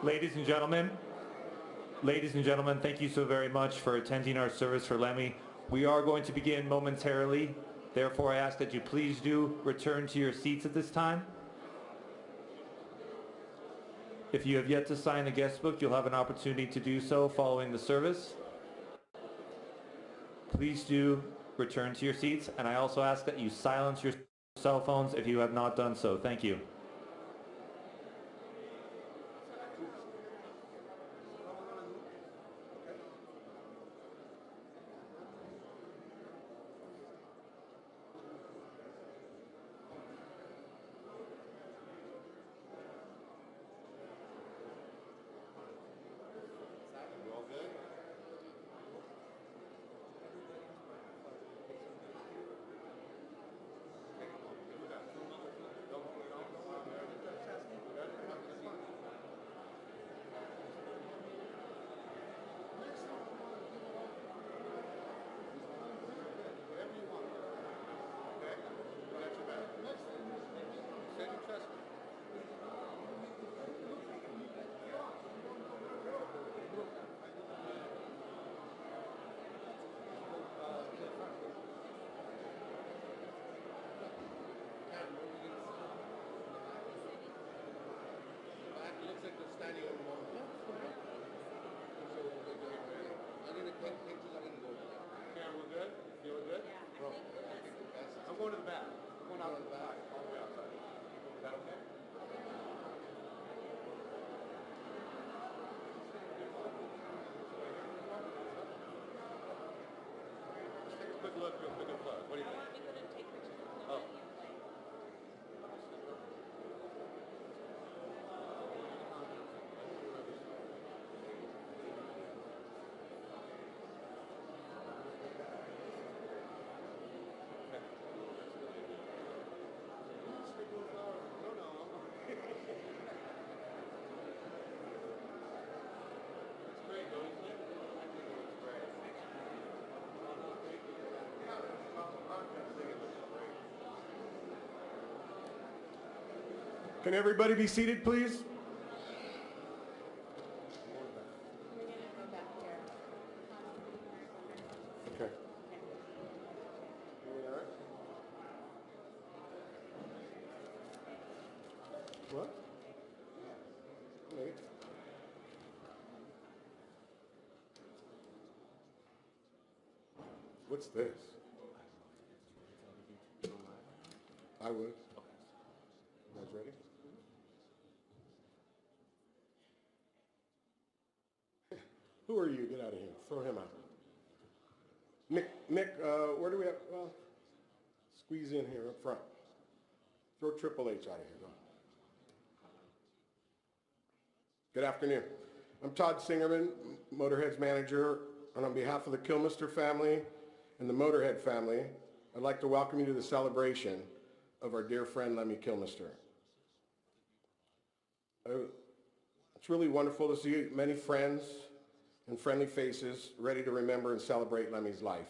Ladies and gentlemen, thank you so very much for attending our service for Lemmy. We are going to begin momentarily. Therefore, I ask that you please do return to your seats at this time. If you have yet to sign the guest book, you'll have an opportunity to do so following the service. Please do return to your seats, and I also ask that you silence your cell phones if you have not done so. Thank you. Can everybody be seated, please? Okay. What? Wait. What's this? I would. You guys ready? Who are you? Get out of here. Throw him out. Nick, where do we have? Well, squeeze in here up front. Throw Triple H out of here. Go. Good afternoon. I'm Todd Singerman, Motorhead's manager, and on behalf of the Kilmister family and the Motorhead family, I'd like to welcome you to the celebration of our dear friend Lemmy Kilmister. It's really wonderful to see many friends and friendly faces ready to remember and celebrate Lemmy's life.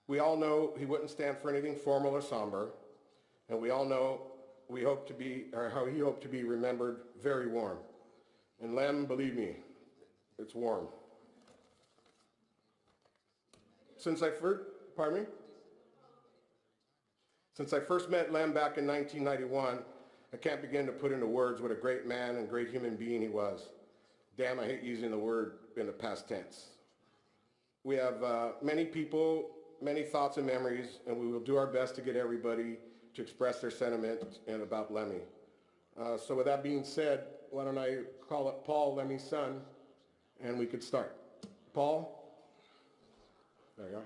We all know he wouldn't stand for anything formal or somber, and we all know how he hoped to be remembered very warm. And Lem, believe me, it's warm. Since I first met Lem back in 1991, I can't begin to put into words what a great man and great human being he was. Damn, I hate using the word in the past tense. We have many people, many thoughts and memories, and we will do our best to get everybody to express their sentiment about Lemmy. So with that being said, why don't I call up Paul, Lemmy's son, and we could start. Paul? There you are.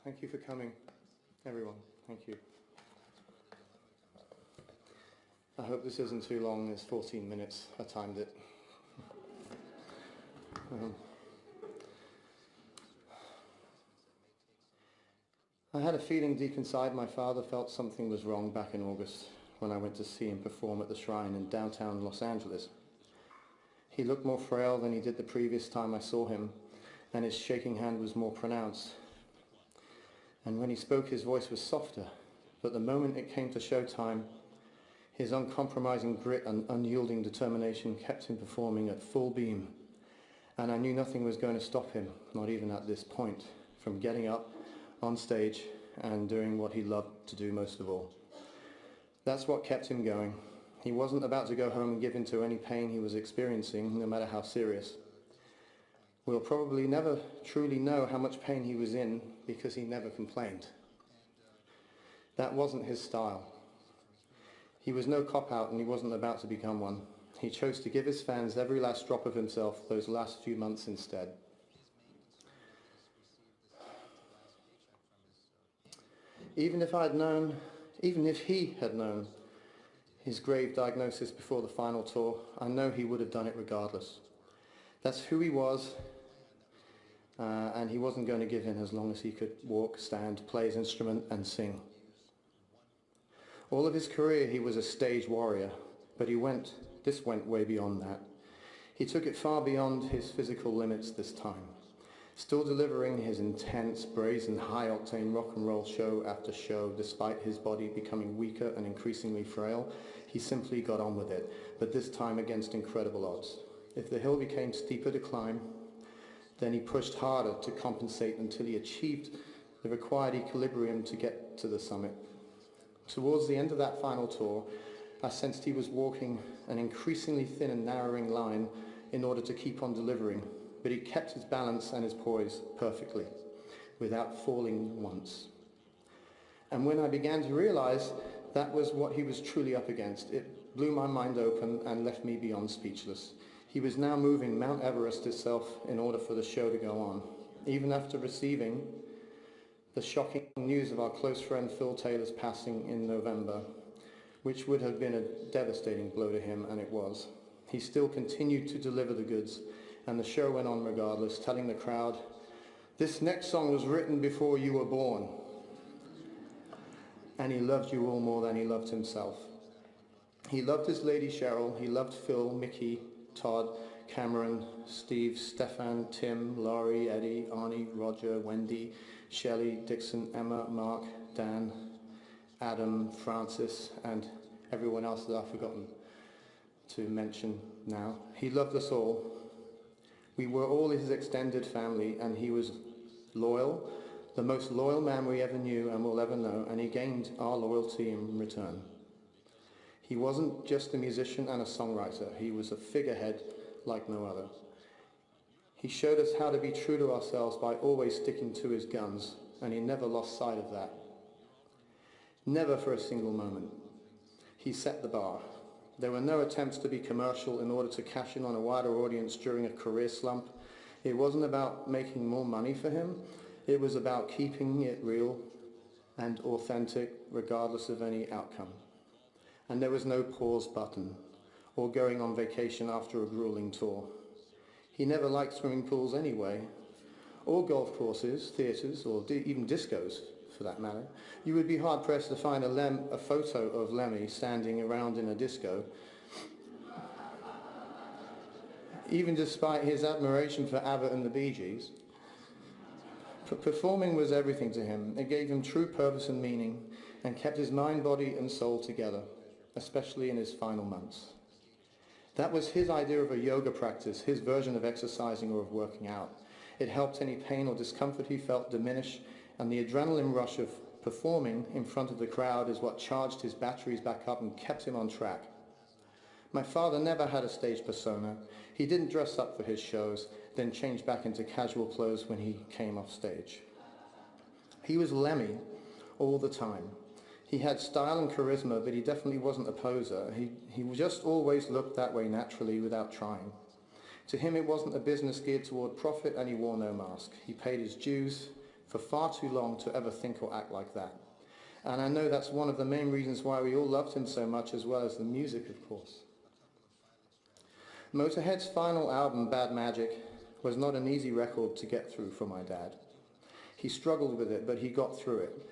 Thank you for coming, everyone. Thank you. I hope this isn't too long. It's 14 minutes. I timed it. I had a feeling deep inside my father felt something was wrong back in August when I went to see him perform at the Shrine in downtown Los Angeles. He looked more frail than he did the previous time I saw him, and his shaking hand was more pronounced. And when he spoke, his voice was softer, but the moment it came to show time, his uncompromising grit and unyielding determination kept him performing at full beam, and I knew nothing was going to stop him, not even at this point, from getting up on stage and doing what he loved to do most of all. That's what kept him going. He wasn't about to go home and give in to any pain he was experiencing, no matter how serious. We'll probably never truly know how much pain he was in because he never complained. That wasn't his style. He was no cop-out, and he wasn't about to become one. He chose to give his fans every last drop of himself those last few months instead. Even if he had known his grave diagnosis before the final tour, I know he would have done it regardless. That's who he was, and he wasn't going to give in as long as he could walk, stand, play his instrument and sing. All of his career he was a stage warrior, but this went way beyond that. He took it far beyond his physical limits this time. Still delivering his intense, brazen, high-octane rock and roll show after show, despite his body becoming weaker and increasingly frail, he simply got on with it, but this time against incredible odds. If the hill became steeper to climb, then he pushed harder to compensate until he achieved the required equilibrium to get to the summit. Towards the end of that final tour, I sensed he was walking an increasingly thin and narrowing line in order to keep on delivering, but he kept his balance and his poise perfectly, without falling once. And when I began to realize that was what he was truly up against, it blew my mind open and left me beyond speechless. He was now moving Mount Everest itself in order for the show to go on. Even after receiving the shocking news of our close friend Phil Taylor's passing in November, which would have been a devastating blow to him, and it was, he still continued to deliver the goods, and the show went on regardless, telling the crowd, "This next song was written before you were born." And he loved you all more than he loved himself. He loved his lady Cheryl, he loved Phil, Mickey, Todd, Cameron, Steve, Stefan, Tim, Laurie, Eddie, Arnie, Roger, Wendy, Shelley, Dixon, Emma, Mark, Dan, Adam, Francis, and everyone else that I've forgotten to mention now. He loved us all. We were all his extended family, and he was loyal, the most loyal man we ever knew and will ever know, and he gained our loyalty in return. He wasn't just a musician and a songwriter, he was a figurehead like no other. He showed us how to be true to ourselves by always sticking to his guns, and he never lost sight of that. Never for a single moment. He set the bar. There were no attempts to be commercial in order to cash in on a wider audience during a career slump. It wasn't about making more money for him. It was about keeping it real and authentic regardless of any outcome. And there was no pause button or going on vacation after a grueling tour. He never liked swimming pools anyway, or golf courses, theatres, or even discos for that matter. You would be hard-pressed to find a photo of Lemmy standing around in a disco, even despite his admiration for ABBA and the Bee Gees. Performing was everything to him. It gave him true purpose and meaning, and kept his mind, body and soul together, especially in his final months. That was his idea of a yoga practice, his version of exercising or of working out. It helped any pain or discomfort he felt diminish, and the adrenaline rush of performing in front of the crowd is what charged his batteries back up and kept him on track. My father never had a stage persona. He didn't dress up for his shows, then change back into casual clothes when he came off stage. He was Lemmy all the time. He had style and charisma, but he definitely wasn't a poser. He just always looked that way naturally without trying. To him, it wasn't a business geared toward profit, and he wore no mask. He paid his dues for far too long to ever think or act like that. And I know that's one of the main reasons why we all loved him so much, as well as the music, of course. Motorhead's final album, Bad Magic, was not an easy record to get through for my dad. He struggled with it, but he got through it.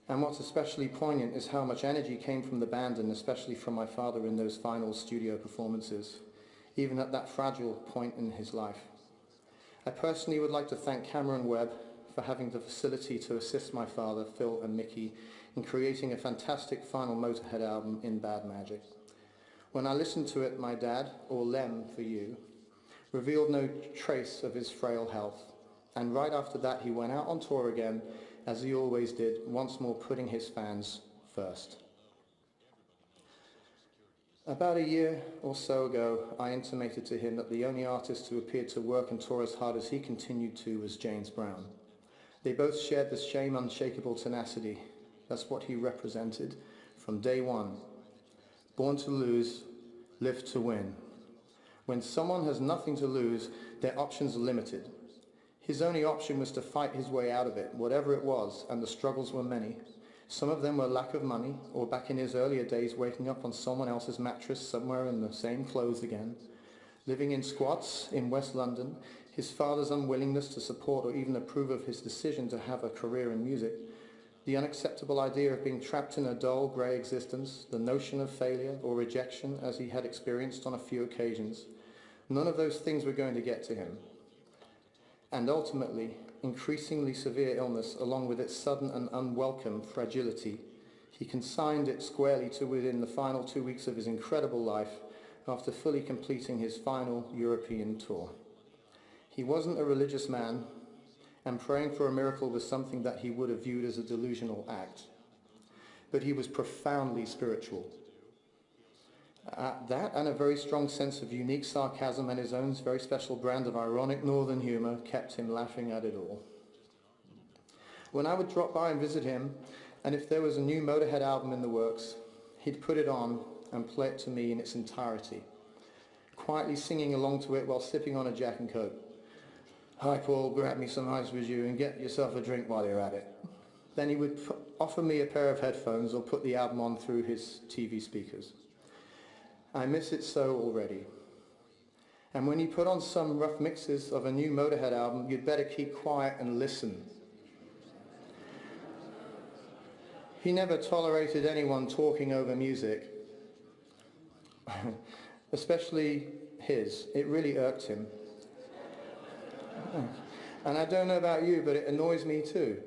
And what's especially poignant is how much energy came from the band, and especially from my father in those final studio performances. even at that fragile point in his life. I personally would like to thank Cameron Webb for having the facility to assist my father, Phil and Mickey, in creating a fantastic final Motorhead album in Bad Magic. When I listened to it, my dad, or Lem for you, revealed no trace of his frail health, and right after that he went out on tour again, as he always did, once more putting his fans first. About a year or so ago, I intimated to him that the only artist who appeared to work and tour as hard as he continued to was James Brown. They both shared the same unshakable tenacity. That's what he represented from day one. Born to lose, live to win. When someone has nothing to lose, their options are limited. His only option was to fight his way out of it, whatever it was, and the struggles were many. Some of them were lack of money, or back in his earlier days waking up on someone else's mattress somewhere in the same clothes again. Living in squats in West London, his father's unwillingness to support or even approve of his decision to have a career in music, the unacceptable idea of being trapped in a dull, grey existence, the notion of failure or rejection as he had experienced on a few occasions. None of those things were going to get to him. And ultimately, increasingly severe illness, along with its sudden and unwelcome fragility, he consigned it squarely to within the final 2 weeks of his incredible life after fully completing his final European tour. He wasn't a religious man, and praying for a miracle was something that he would have viewed as a delusional act. But he was profoundly spiritual. That and a very strong sense of unique sarcasm and his own very special brand of ironic northern humour kept him laughing at it all. When I would drop by and visit him, and if there was a new Motorhead album in the works, he'd put it on and play it to me in its entirety, quietly singing along to it while sipping on a Jack and Coke. "Hi Paul, grab me some ice with you and get yourself a drink while you're at it." Then he would offer me a pair of headphones or put the album on through his TV speakers. I miss it so already. And when he put on some rough mixes of a new Motorhead album, you'd better keep quiet and listen. He never tolerated anyone talking over music, especially his. It really irked him. And I don't know about you, but it annoys me too.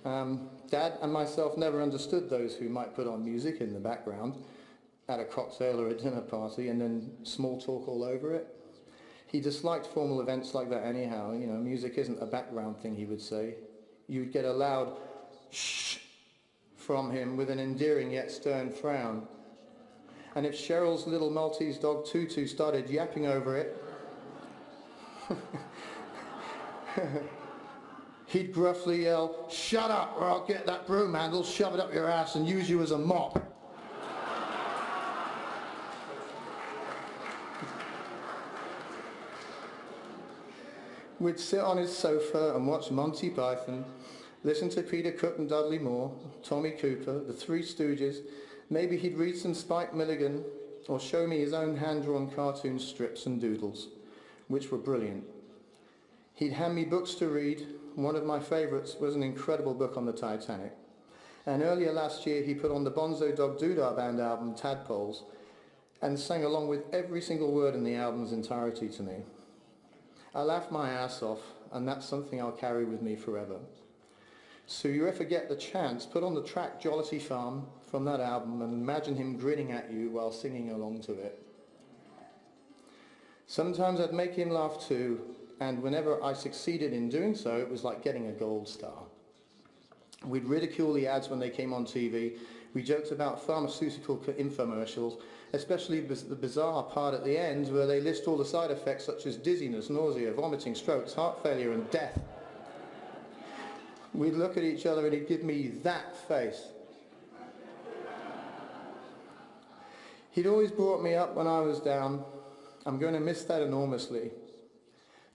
Dad and myself never understood those who might put on music in the background at a cocktail or a dinner party and then small talk all over it. He disliked formal events like that anyhow. You know, music isn't a background thing, he would say. You'd get a loud shh from him with an endearing yet stern frown. And if Cheryl's little Maltese dog Tutu started yapping over it, he'd gruffly yell, "Shut up or I'll get that broom handle, shove it up your ass and use you as a mop." We'd sit on his sofa and watch Monty Python, listen to Peter Cook and Dudley Moore, Tommy Cooper, the Three Stooges. Maybe he'd read some Spike Milligan or show me his own hand-drawn cartoon strips and doodles, which were brilliant. He'd hand me books to read. One of my favourites was an incredible book on the Titanic. And earlier last year he put on the Bonzo Dog Doodah Band album, Tadpoles, and sang along with every single word in the album's entirety to me. I laughed my ass off, and that's something I'll carry with me forever. So you ever get the chance, put on the track Jollity Farm from that album and imagine him grinning at you while singing along to it. Sometimes I'd make him laugh too, and whenever I succeeded in doing so, it was like getting a gold star. We'd ridicule the ads when they came on TV. We joked about pharmaceutical infomercials, especially the bizarre part at the end where they list all the side effects such as dizziness, nausea, vomiting, strokes, heart failure and death. We'd look at each other and he'd give me that face. He'd always brought me up when I was down. I'm going to miss that enormously.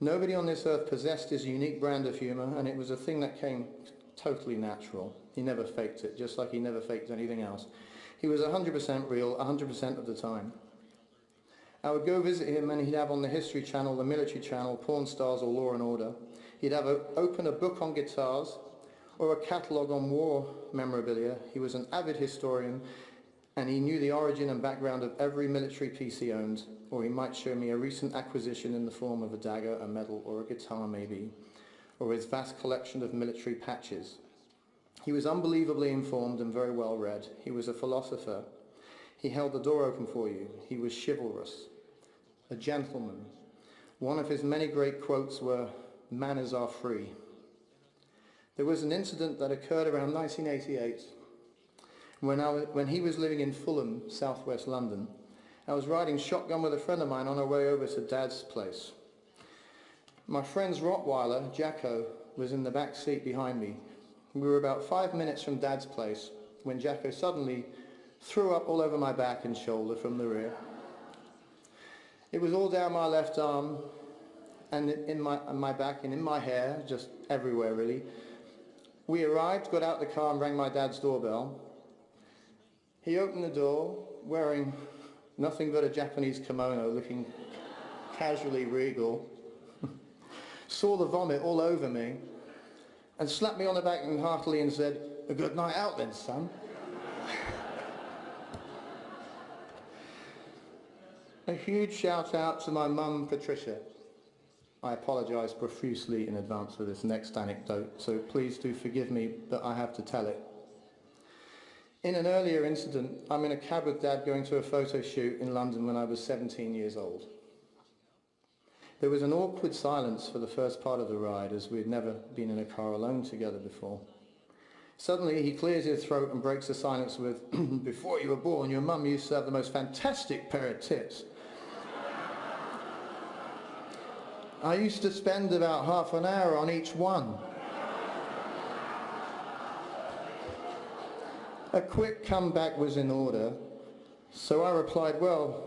Nobody on this earth possessed his unique brand of humour, and it was a thing that came totally natural. He never faked it, just like he never faked anything else. He was 100% real, 100% of the time. I would go visit him and he'd have on the History Channel, the Military Channel, Porn Stars or Law and Order. He'd have open a book on guitars or a catalogue on war memorabilia. He was an avid historian and he knew the origin and background of every military piece he owned, or he might show me a recent acquisition in the form of a dagger, a medal, or a guitar maybe, or his vast collection of military patches. He was unbelievably informed and very well read. He was a philosopher. He held the door open for you. He was chivalrous, a gentleman. One of his many great quotes were, "Manners are free." There was an incident that occurred around 1988 when he was living in Fulham, southwest London. I was riding shotgun with a friend of mine on our way over to Dad's place. My friend's Rottweiler, Jacko, was in the back seat behind me. We were about 5 minutes from Dad's place when Jacko suddenly threw up all over my back and shoulder from the rear. It was all down my left arm and in my back and in my hair, just everywhere really. We arrived, got out the car and rang my dad's doorbell. He opened the door wearing nothing but a Japanese kimono, looking casually regal. Saw the vomit all over me and slapped me on the back and heartily and said, "A good night out then, son." A huge shout out to my mum, Patricia. I apologise profusely in advance for this next anecdote, so please do forgive me, but I have to tell it. In an earlier incident, I'm in a cab with Dad going to a photo shoot in London when I was 17 years old. There was an awkward silence for the first part of the ride, as we had never been in a car alone together before. Suddenly he clears his throat and breaks the silence with, "Before you were born, your mum used to have the most fantastic pair of tits. I used to spend about half an hour on each one." A quick comeback was in order, so I replied, "Well,"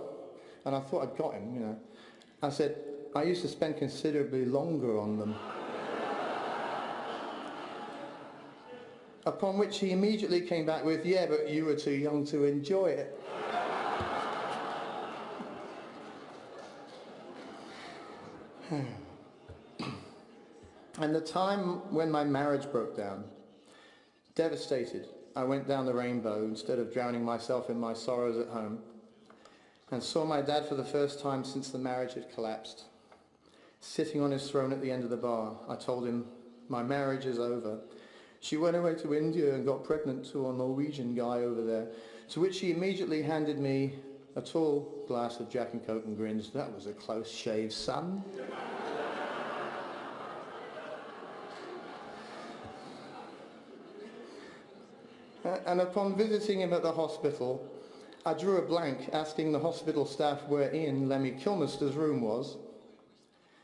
and I thought I'd got him, you know. I said, "I used to spend considerably longer on them." Upon which he immediately came back with, "Yeah, but you were too young to enjoy it." And the time when my marriage broke down, devastated, I went down the rainbow instead of drowning myself in my sorrows at home, and saw my dad for the first time since the marriage had collapsed. Sitting on his throne at the end of the bar, I told him, "My marriage is over. She went away to India and got pregnant to a Norwegian guy over there," to which he immediately handed me a tall glass of Jack and Coke and grins, "That was a close shave, son." And upon visiting him at the hospital, I drew a blank asking the hospital staff where Ian Lemmy Kilmister's room was,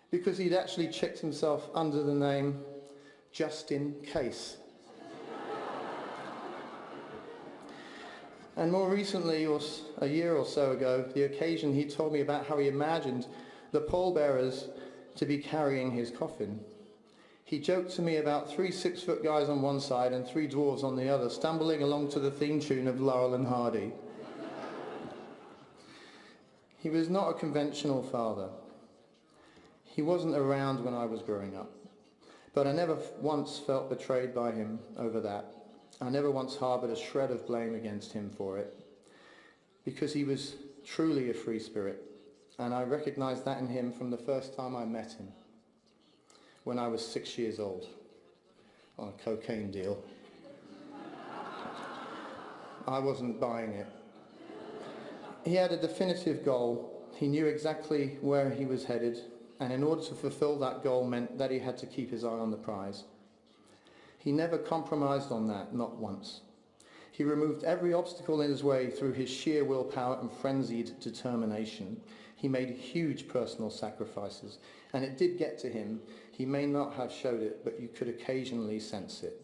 because he'd actually checked himself under the name just in case. And more recently, a year or so ago, the occasion he told me about how he imagined the pallbearers to be carrying his coffin. He joked to me about 3 6-foot guys on one side and 3 dwarves on the other, stumbling along to the theme tune of Laurel and Hardy. He was not a conventional father. He wasn't around when I was growing up, but I never once felt betrayed by him over that. I never once harboured a shred of blame against him for it, because he was truly a free spirit, and I recognised that in him from the first time I met him, when I was 6 years old, on a cocaine deal. I wasn't buying it. He had a definitive goal. He knew exactly where he was headed, and in order to fulfill that goal meant that he had to keep his eye on the prize. He never compromised on that, not once. He removed every obstacle in his way through his sheer willpower and frenzied determination. He made huge personal sacrifices, and it did get to him. He may not have showed it, but you could occasionally sense it.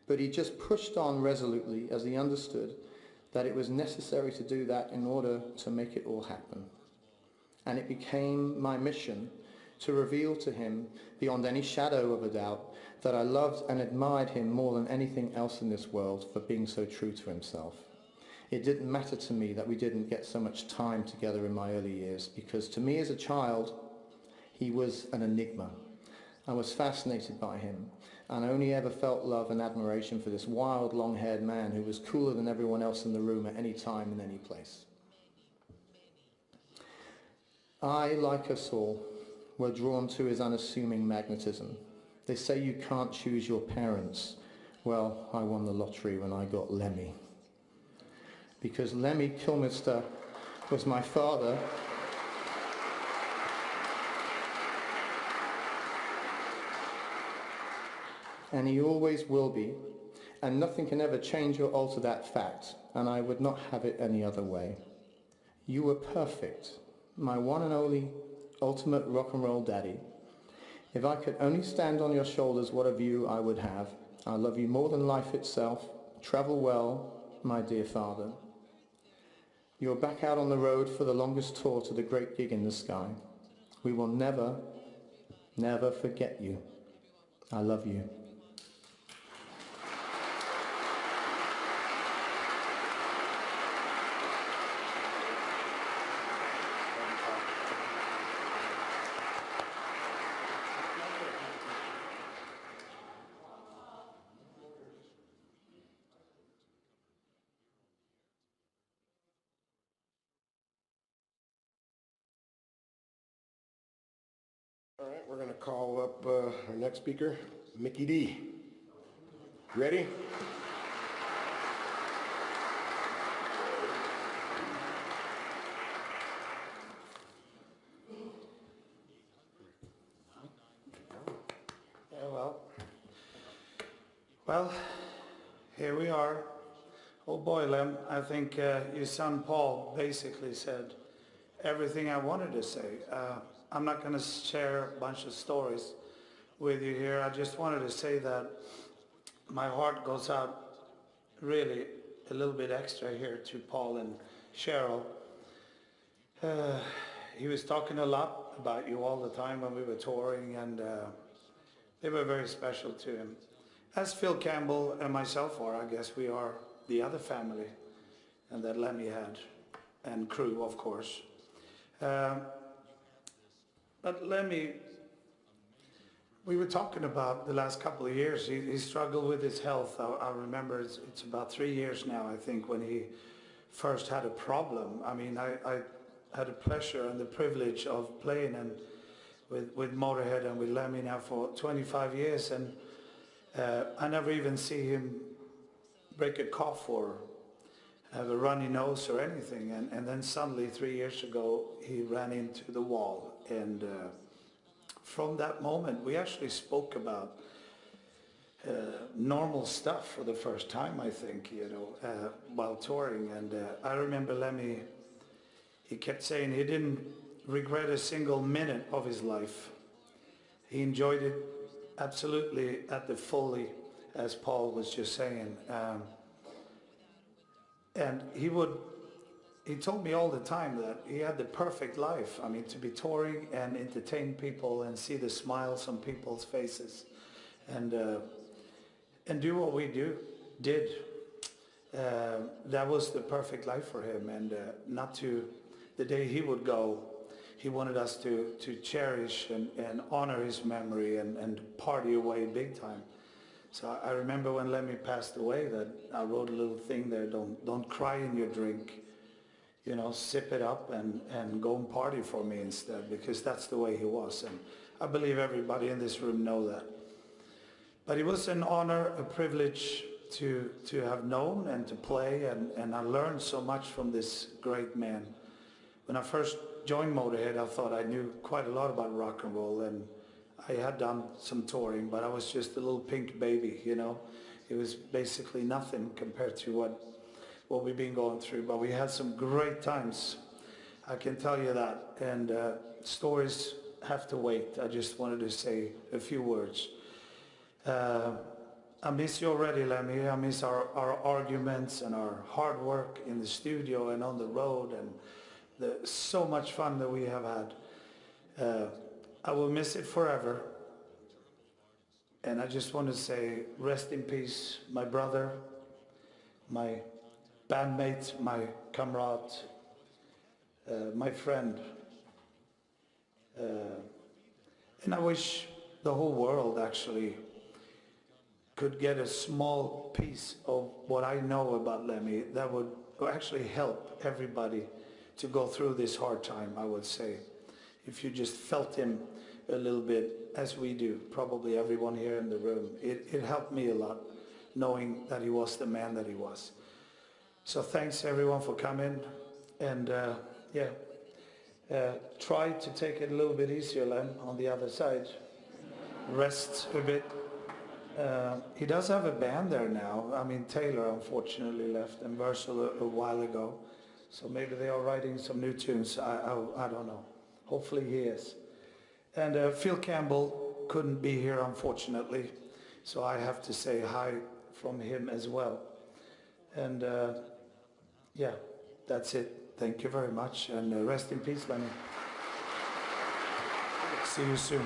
But he just pushed on resolutely as he understood that it was necessary to do that in order to make it all happen. And it became my mission to reveal to him, beyond any shadow of a doubt, that I loved and admired him more than anything else in this world for being so true to himself. It didn't matter to me that we didn't get so much time together in my early years, because to me as a child, he was an enigma. I was fascinated by him, and only ever felt love and admiration for this wild, long-haired man who was cooler than everyone else in the room at any time and any place. I, like us all, were drawn to his unassuming magnetism. They say you can't choose your parents. Well, I won the lottery when I got Lemmy. Because Lemmy Kilmister was my father, and he always will be, and nothing can ever change or alter that fact, and I would not have it any other way. You were perfect, my one and only ultimate rock and roll daddy. If I could only stand on your shoulders, what a view I would have. I love you more than life itself. Travel well, my dear father. You're back out on the road for the longest tour to the great gig in the sky. We will never, never forget you. I love you. All right, we're going to call up our next speaker, Mickey D. Ready? Yeah, well, here we are. Oh boy, Lem, I think your son Paul basically said everything I wanted to say. I'm not going to share a bunch of stories with you here. I just wanted to say that my heart goes out really a little bit extra here to Paul and Cheryl. He was talking a lot about you all the time when we were touring, and they were very special to him. As Phil Campbell and myself are, I guess we are the other family, and that Lemmy had, and crew, of course. But Lemmy, we were talking about the last couple of years. He struggled with his health. I remember it's about 3 years now, I think, when he first had a problem. I mean, I had the pleasure and the privilege of playing and with Motorhead and with Lemmy now for 25 years, and I never even see him break a cough or have a runny nose or anything, and then suddenly 3 years ago he ran into the wall, and from that moment we actually spoke about normal stuff for the first time, I think, you know, while touring. And I remember Lemmy, he kept saying he didn't regret a single minute of his life. He enjoyed it absolutely at the fully, as Paul was just saying. And he told me all the time that he had the perfect life. I mean, to be touring and entertain people and see the smiles on people's faces, and do what we did. That was the perfect life for him. And not to, the day he would go, he wanted us to cherish and honor his memory and party away big time. So I remember when Lemmy passed away that I wrote a little thing there: don't cry in your drink, you know, sip it up and go and party for me instead, because that's the way he was. And I believe everybody in this room know that. But it was an honor, a privilege to have known and to play, and I learned so much from this great man. When I first joined Motorhead, I thought I knew quite a lot about rock and roll, and I had done some touring, but I was just a little pink baby, you know. It was basically nothing compared to what we've been going through, but we had some great times, I can tell you that. And stories have to wait. I just wanted to say a few words. I miss you already, Lemmy. I miss our arguments and our hard work in the studio and on the road, and so much fun that we have had. I will miss it forever. And I just want to say, rest in peace, my brother, my bandmate, my comrade, my friend. And I wish the whole world actually could get a small piece of what I know about Lemmy, that would actually help everybody to go through this hard time, I would say. If you just felt him a little bit, as we do, probably everyone here in the room, it helped me a lot, knowing that he was the man that he was. So thanks everyone for coming, and try to take it a little bit easier, Lem, on the other side. Rest a bit. He does have a band there now. I mean, Taylor unfortunately left, and Versal a while ago. So maybe they are writing some new tunes. I don't know. Hopefully he is. And Phil Campbell couldn't be here, unfortunately. So I have to say hi from him as well. And yeah, that's it. Thank you very much. And rest in peace, Lenny. See you soon.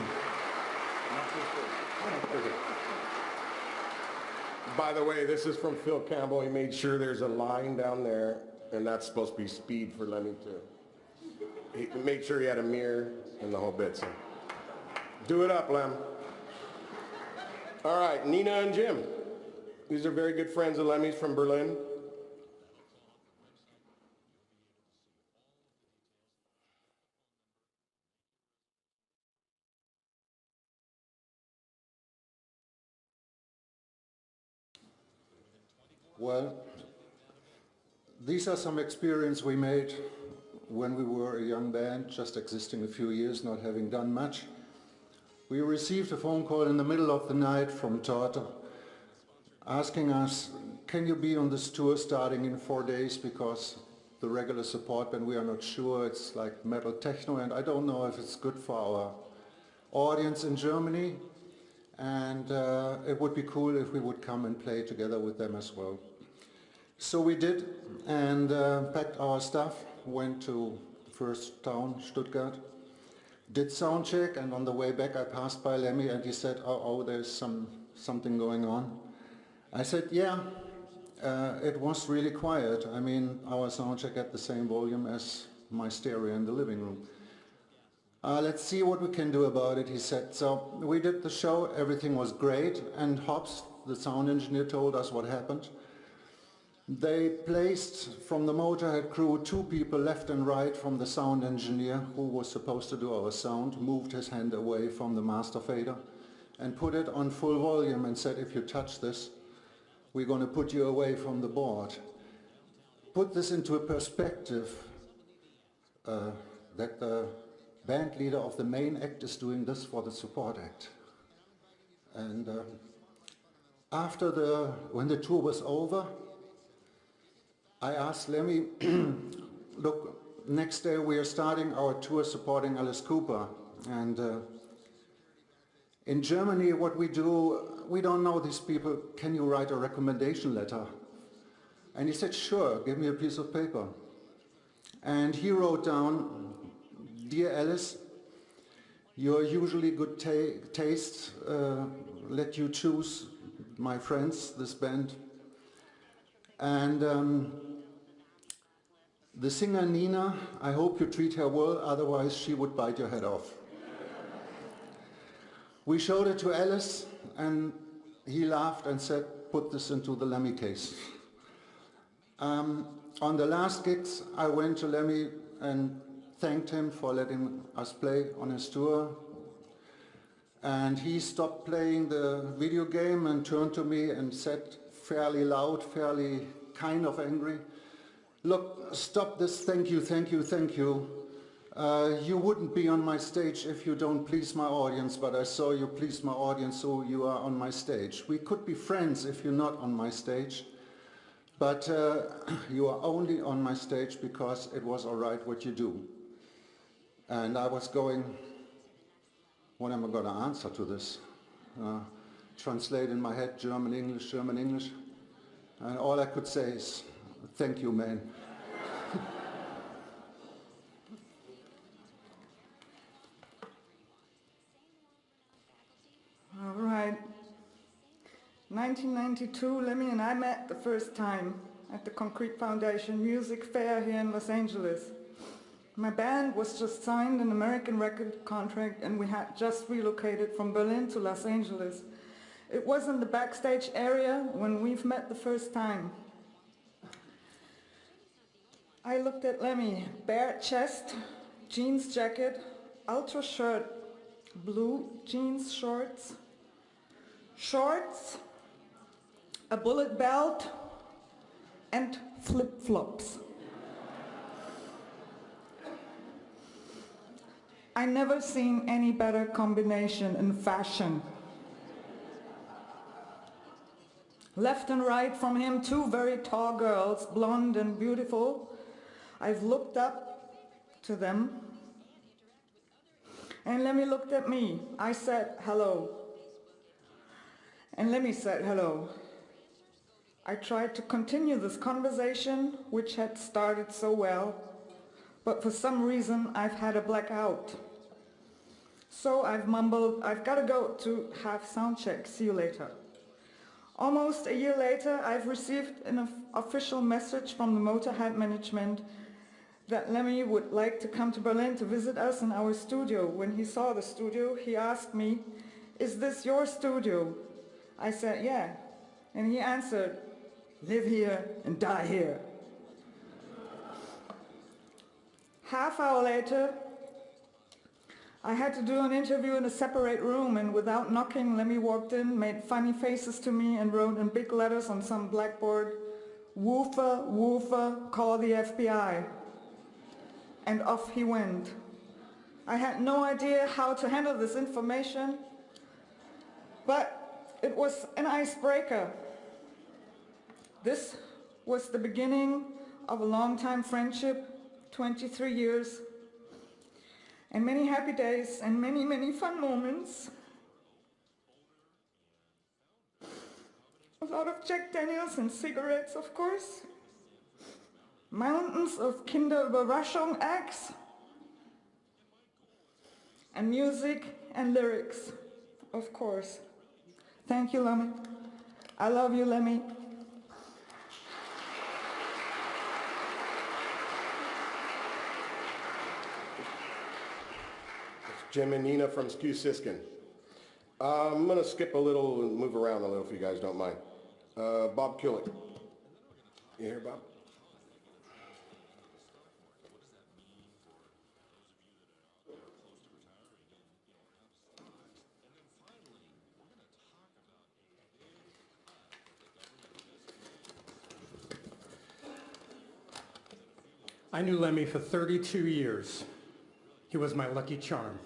By the way, this is from Phil Campbell. He made sure there's a line down there, and that's supposed to be speed for Lemmy too. He made sure he had a mirror and the whole bit. So. Do it up, Lem. All right, Nina and Jim. These are very good friends of Lemmy's from Berlin. Well, these are some experiences we made when we were a young band, just existing a few years, not having done much. We received a phone call in the middle of the night from Torte asking us, can you be on this tour starting in 4 days, because the regular support band, we are not sure, it's like metal techno, and I don't know if it's good for our audience in Germany, and it would be cool if we would come and play together with them as well. So we did, and packed our stuff, went to first town, Stuttgart, did sound check, and on the way back I passed by Lemmy and he said, oh, there's something going on. I said, yeah, it was really quiet. I mean, our sound check had the same volume as my stereo in the living room. Let's see what we can do about it, he said. So we did the show, everything was great, and Hobbs, the sound engineer, told us what happened. They placed from the Motorhead crew 2 people left and right from the sound engineer who was supposed to do our sound, moved his hand away from the master fader and put it on full volume and said, if you touch this, we're going to put you away from the board. Put this into a perspective that the band leader of the main act is doing this for the support act. And when the tour was over, I asked Lemmy, look, next day we are starting our tour supporting Alice Cooper, and in Germany what we do, we don't know these people, can you write a recommendation letter? And he said, sure, give me a piece of paper. And he wrote down, dear Alice, your usually good taste let you choose my friends, this band. And the singer Nina, I hope you treat her well, otherwise she would bite your head off. We showed it to Alice and he laughed and said, put this into the Lemmy case. On the last gigs I went to Lemmy and thanked him for letting us play on his tour. And he stopped playing the video game and turned to me and said, fairly loud, fairly kind of angry, look, stop this, thank you, thank you, thank you. You wouldn't be on my stage if you don't please my audience, but I saw you please my audience, so you are on my stage. We could be friends if you're not on my stage, but you are only on my stage because it was all right what you do. And I was going, what am I going to answer to this? Translate in my head, German, English, and all I could say is, thank you, man. All right. 1992, Lemmy and I met the first time at the Concrete Foundation Music Fair here in Los Angeles. My band was just signed an American record contract and we had just relocated from Berlin to Los Angeles. It was in the backstage area when we've met the first time. I looked at Lemmy, bare chest, jeans jacket, ultra shirt, blue jeans shorts, a bullet belt, and flip-flops. I never seen any better combination in fashion. Left and right from him, two very tall girls, blonde and beautiful. I've looked up to them. And Lemmy looked at me. I said hello. And Lemmy said hello. I tried to continue this conversation, which had started so well, but for some reason I've had a blackout. So I've mumbled, I've got to go to have sound check, see you later. Almost a year later, I've received an official message from the Motorhead management that Lemmy would like to come to Berlin to visit us in our studio. When he saw the studio, he asked me, "Is this your studio?" I said, "Yeah." And he answered, "Live here and die here." Half hour later, I had to do an interview in a separate room, and without knocking, Lemmy walked in, made funny faces to me, and wrote in big letters on some blackboard, "Woofer, woofer, call the FBI." And off he went. I had no idea how to handle this information, but it was an icebreaker. This was the beginning of a long-time friendship, 23 years, and many happy days and many, many fun moments. A lot of Jack Daniels and cigarettes, of course. Mountains of Kinderüberraschung acts. And music and lyrics, of course. Thank you, Lemmy. I love you, Lemmy. Jim and Nina from Skew Siskin. I'm going to skip a little and move around a little if you guys don't mind. Bob Kulick. You here, Bob? I knew Lemmy for 32 years. He was my lucky charm.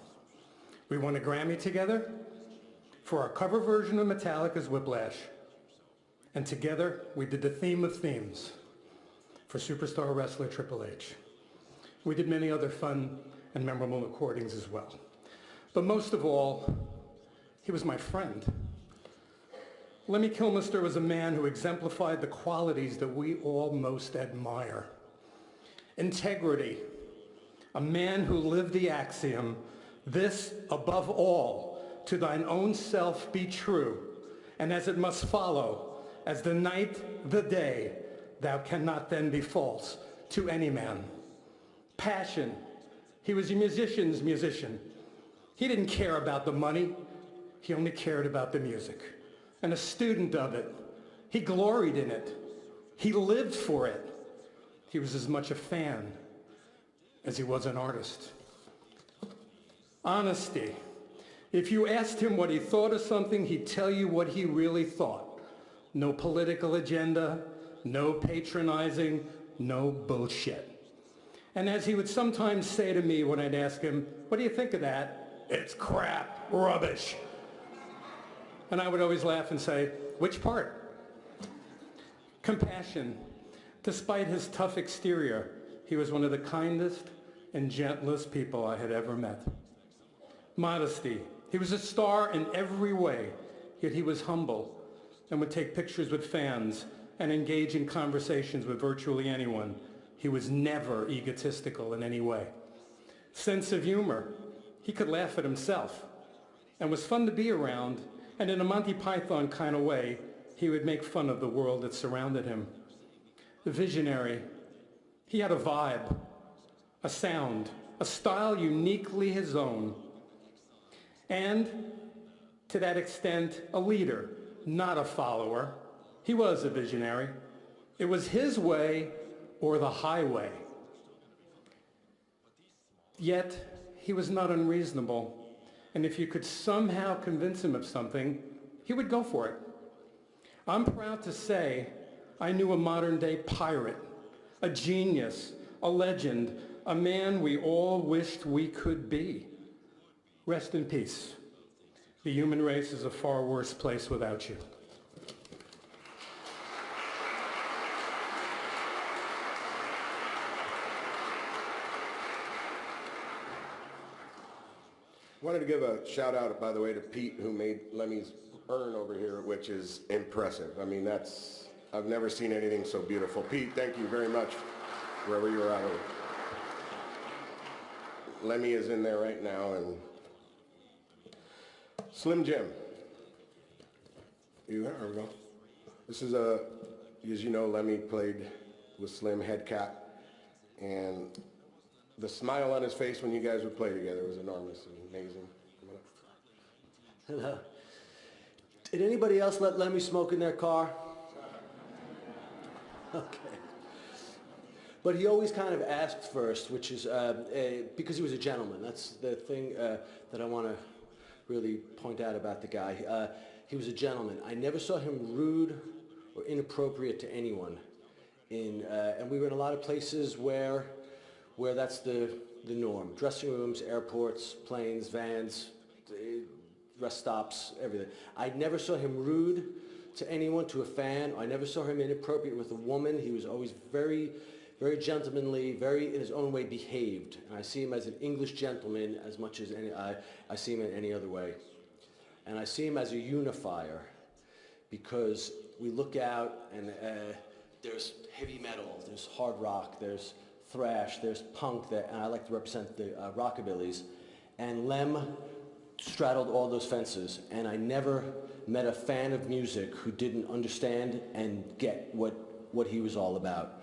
We won a Grammy together for our cover version of Metallica's Whiplash. And together, we did the theme of themes for superstar wrestler Triple H. We did many other fun and memorable recordings as well. But most of all, he was my friend. Lemmy Kilmister was a man who exemplified the qualities that we all most admire. Integrity, a man who lived the axiom, "This above all, to thine own self be true, and as it must follow, as the night, the day, thou cannot then be false to any man." Passion, he was a musician's musician. He didn't care about the money, he only cared about the music. And a student of it, he gloried in it, he lived for it. He was as much a fan as he was an artist. Honesty. If you asked him what he thought of something, he'd tell you what he really thought. No political agenda, no patronizing, no bullshit. And as he would sometimes say to me when I'd ask him, "What do you think of that?" "It's crap, rubbish." And I would always laugh and say, "Which part?" Compassion. Despite his tough exterior, he was one of the kindest and gentlest people I had ever met. Modesty. He was a star in every way, yet he was humble and would take pictures with fans and engage in conversations with virtually anyone. He was never egotistical in any way. Sense of humor. He could laugh at himself and was fun to be around, and in a Monty Python kind of way, he would make fun of the world that surrounded him. The visionary. He had a vibe, a sound, a style uniquely his own. And to that extent, a leader, not a follower. He was a visionary. It was his way or the highway. Yet, he was not unreasonable, and if you could somehow convince him of something, he would go for it. I'm proud to say I knew a modern-day pirate, a genius, a legend, a man we all wished we could be. Rest in peace. The human race is a far worse place without you. Wanted to give a shout out, by the way, to Pete, who made Lemmy's urn over here, which is impressive. I mean, I've never seen anything so beautiful. Pete, thank you very much, wherever you're at. Lemmy is in there right now, and Slim Jim. There we go. This is as you know, Lemmy played with Slim, head cat, and the smile on his face when you guys would play together was enormous and amazing. Hello. Did anybody else let Lemmy smoke in their car? Okay. But he always kind of asked first, which is because he was a gentleman. That's the thing that I want to really point out about the guy. He was a gentleman. I never saw him rude or inappropriate to anyone. And we were in a lot of places where that's the norm. Dressing rooms, airports, planes, vans, rest stops, everything. I never saw him rude to anyone, to a fan. I never saw him inappropriate with a woman. He was always very, very gentlemanly, very in his own way behaved. And I see him as an English gentleman as much as I see him in any other way. And I see him as a unifier because we look out and there's heavy metal, there's hard rock, there's thrash, there's punk, and I like to represent the rockabillys. And Lem straddled all those fences, and I never met a fan of music who didn't understand and get what he was all about,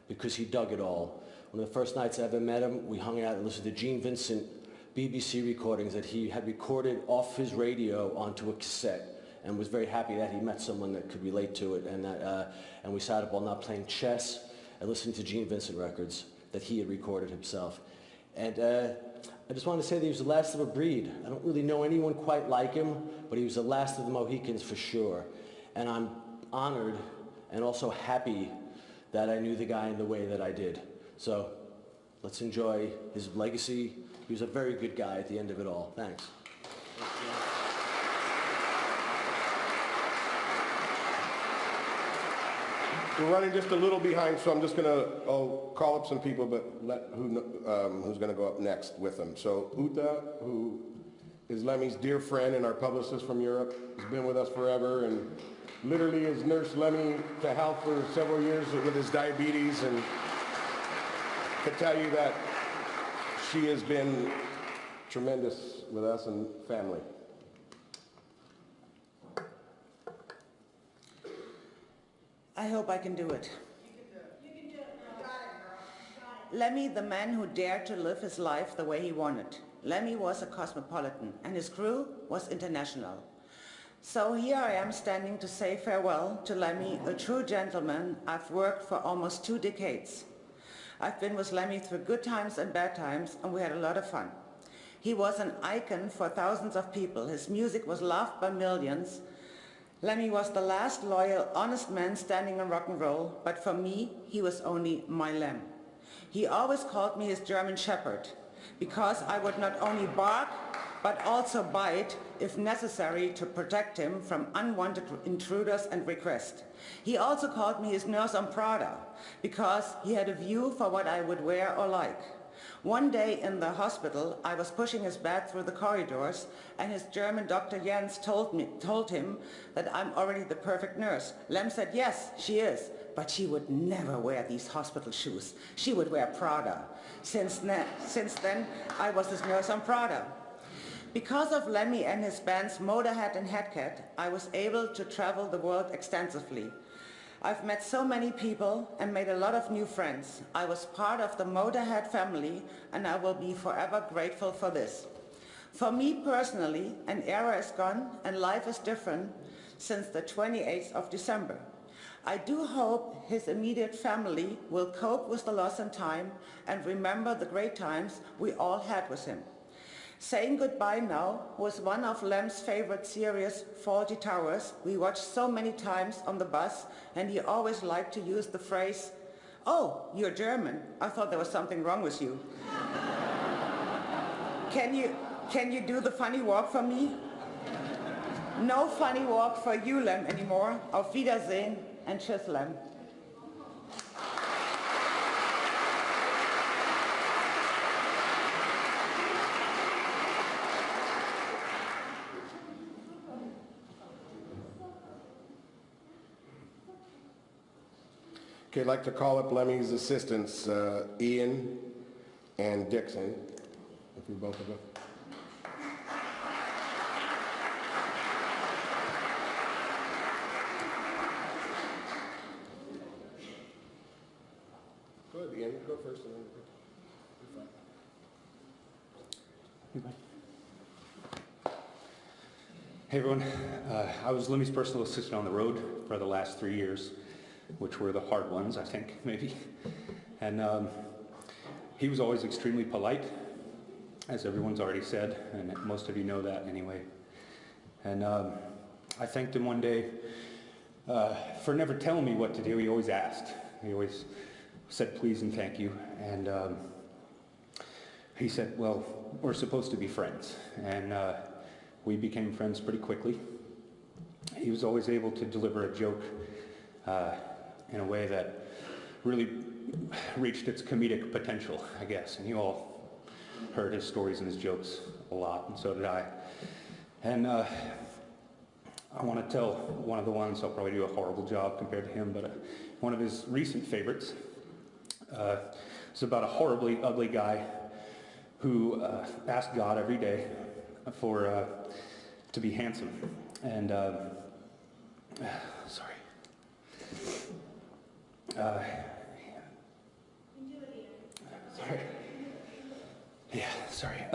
because he dug it all. One of the first nights I ever met him, we hung out and listened to Gene Vincent BBC recordings that he had recorded off his radio onto a cassette, and was very happy that he met someone that could relate to it, and we sat up all night playing chess and listening to Gene Vincent records that he had recorded himself. And I just wanted to say that he was the last of a breed. I don't really know anyone quite like him, but he was the last of the Mohicans for sure. And I'm honored and also happy that I knew the guy in the way that I did. So let's enjoy his legacy. He was a very good guy at the end of it all. Thanks. We're running just a little behind, so I'm just I'll call up some people, but who's gonna go up next with them. So Uta, who is Lemmy's dear friend and our publicist from Europe, has been with us forever and literally has nursed Lemmy to health for several years with his diabetes, and can tell you that she has been tremendous with us and family. I hope I can do it. You can do it. You got it, girl. You got it. Lemmy, the man who dared to live his life the way he wanted. Lemmy was a cosmopolitan, and his crew was international. So here I am standing to say farewell to Lemmy, a true gentleman I've worked for almost 2 decades. I've been with Lemmy through good times and bad times, and we had a lot of fun. He was an icon for thousands of people. His music was loved by millions. Lemmy was the last loyal, honest man standing in rock and roll, but for me, he was only my Lem. He always called me his German shepherd, because I would not only bark, but also bite if necessary to protect him from unwanted intruders and requests. He also called me his nurse on Prada, because he had a view for what I would wear or like. One day in the hospital, I was pushing his bed through the corridors, and his German doctor Jens told him that I'm already the perfect nurse. Lem said, yes, she is, but she would never wear these hospital shoes. She would wear Prada. Since then, I was his nurse on Prada. Because of Lemmy and his bands Motorhead and Headcat, I was able to travel the world extensively. I've met so many people and made a lot of new friends. I was part of the Motorhead family, and I will be forever grateful for this. For me personally, an era is gone and life is different since the 28th of December. I do hope his immediate family will cope with the loss in time and remember the great times we all had with him. Saying goodbye now was one of Lem's favorite series, Fawlty Towers. We watched so many times on the bus, and he always liked to use the phrase, "Oh, you're German. I thought there was something wrong with you." Can you do the funny walk for me? No funny walk for you, Lem, anymore. Auf Wiedersehen and tschüss, Lem. Okay, I'd like to call up Lemmy's assistants, Ian and Dixon, if you both of them. Go ahead, Ian, go first. And then you're fine. Hey everyone, I was Lemmy's personal assistant on the road for the last 3 years, which were the hard ones, I think, maybe. And he was always extremely polite, as everyone's already said, and most of you know that anyway. And I thanked him one day for never telling me what to do. He always asked. He always said please and thank you. And he said, well, we're supposed to be friends. And we became friends pretty quickly. He was always able to deliver a joke in a way that really reached its comedic potential, I guess. And you all heard his stories and his jokes a lot, and so did I. And I want to tell one of the ones, I'll probably do a horrible job compared to him, but one of his recent favorites. It's about a horribly ugly guy who asked God every day to be handsome. And, sorry. Sorry. Yeah, sorry.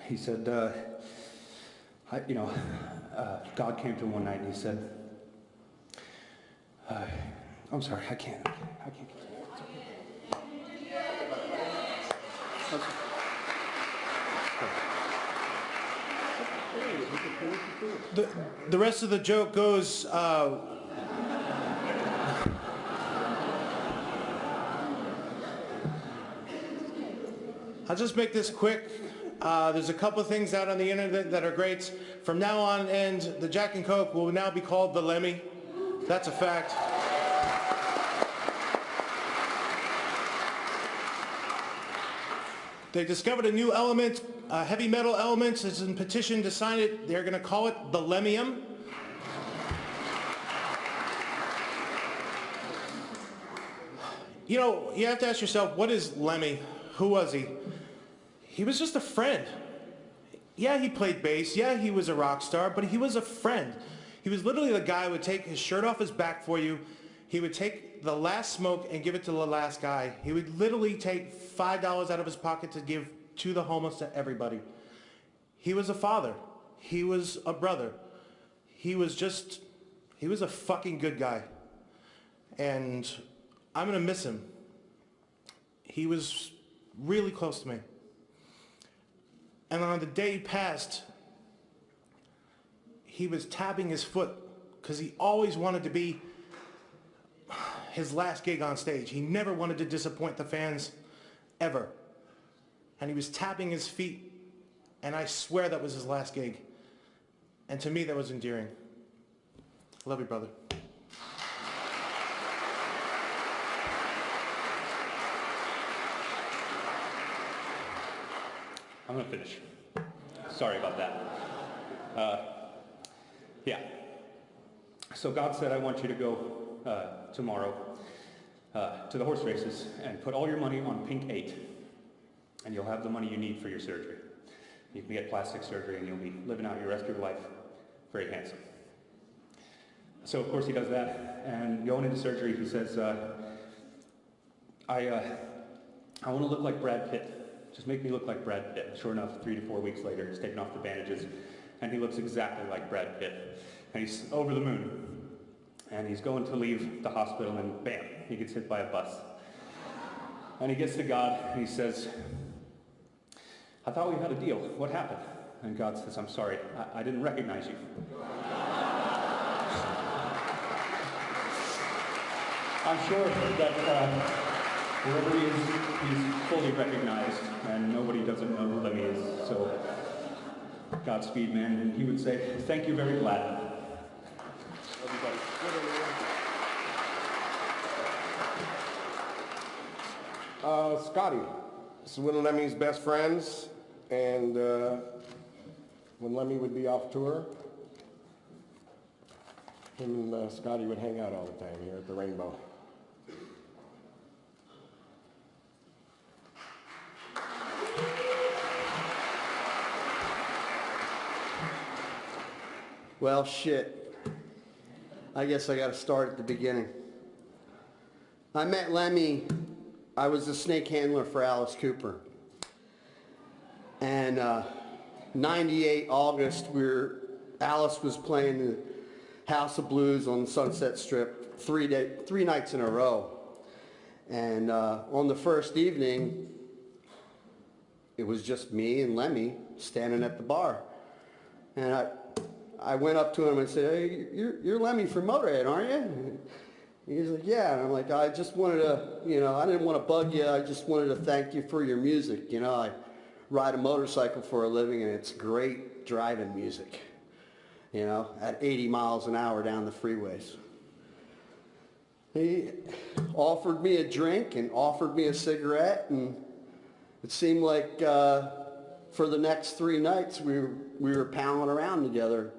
He said, God came to him one night and he said, I'm sorry, I can't. The rest of the joke goes, I'll just make this quick. There's a couple of things out on the internet that are great. From now on, the Jack and Coke will now be called the Lemmy. That's a fact. They discovered a new element, a heavy metal element. It's in petition to sign it. They're going to call it the Lemmium. You know, you have to ask yourself, what is Lemmy? Who was he? He was just a friend. Yeah, he played bass. Yeah, he was a rock star, but he was a friend. He was literally the guy who would take his shirt off his back for you. He would take the last smoke and give it to the last guy. He would literally take $5 out of his pocket to give to the homeless, to everybody. He was a father. He was a brother. He was a fucking good guy. And I'm going to miss him. He was really close to me. And on the day he passed, he was tapping his foot because he always wanted to be his last gig on stage. He never wanted to disappoint the fans, ever. And he was tapping his feet, and I swear that was his last gig. And to me, that was endearing. I love you, brother. I'm going to finish. Sorry about that. Yeah. So God said, I want you to go tomorrow to the horse races and put all your money on pink 8, and you'll have the money you need for your surgery. You can get plastic surgery and you'll be living out your rest of your life very handsome. So of course he does that, and going into surgery he says, I I want to look like Brad Pitt. Just make me look like Brad Pitt. Sure enough, 3 to 4 weeks later, he's taken off the bandages, and he looks exactly like Brad Pitt. And he's over the moon. And he's going to leave the hospital, and bam, he gets hit by a bus. And he gets to God, and he says, I thought we had a deal. What happened? And God says, I'm sorry, I didn't recognize you. I'm sure that wherever he is, he's fully recognized, and nobody doesn't know who Lemmy is. So, Godspeed, man. And he would say, thank you very gladly. Scotty, this is one of Lemmy's best friends, and when Lemmy would be off tour, him and Scotty would hang out all the time here at the Rainbow. Well, shit. I guess I gotta start at the beginning. I met Lemmy. I was a snake handler for Alice Cooper. And 98 August, Alice was playing the House of Blues on Sunset Strip 3 nights in a row. And on the first evening, it was just me and Lemmy standing at the bar. And I went up to him and said, hey, you're Lemmy from Motorhead, aren't you? He's like, yeah. And I'm like, I just wanted to, I didn't want to bug you. I just wanted to thank you for your music. I ride a motorcycle for a living, and it's great driving music, at 80 miles an hour down the freeways. He offered me a drink and offered me a cigarette, and it seemed like for the next 3 nights we were palling around together.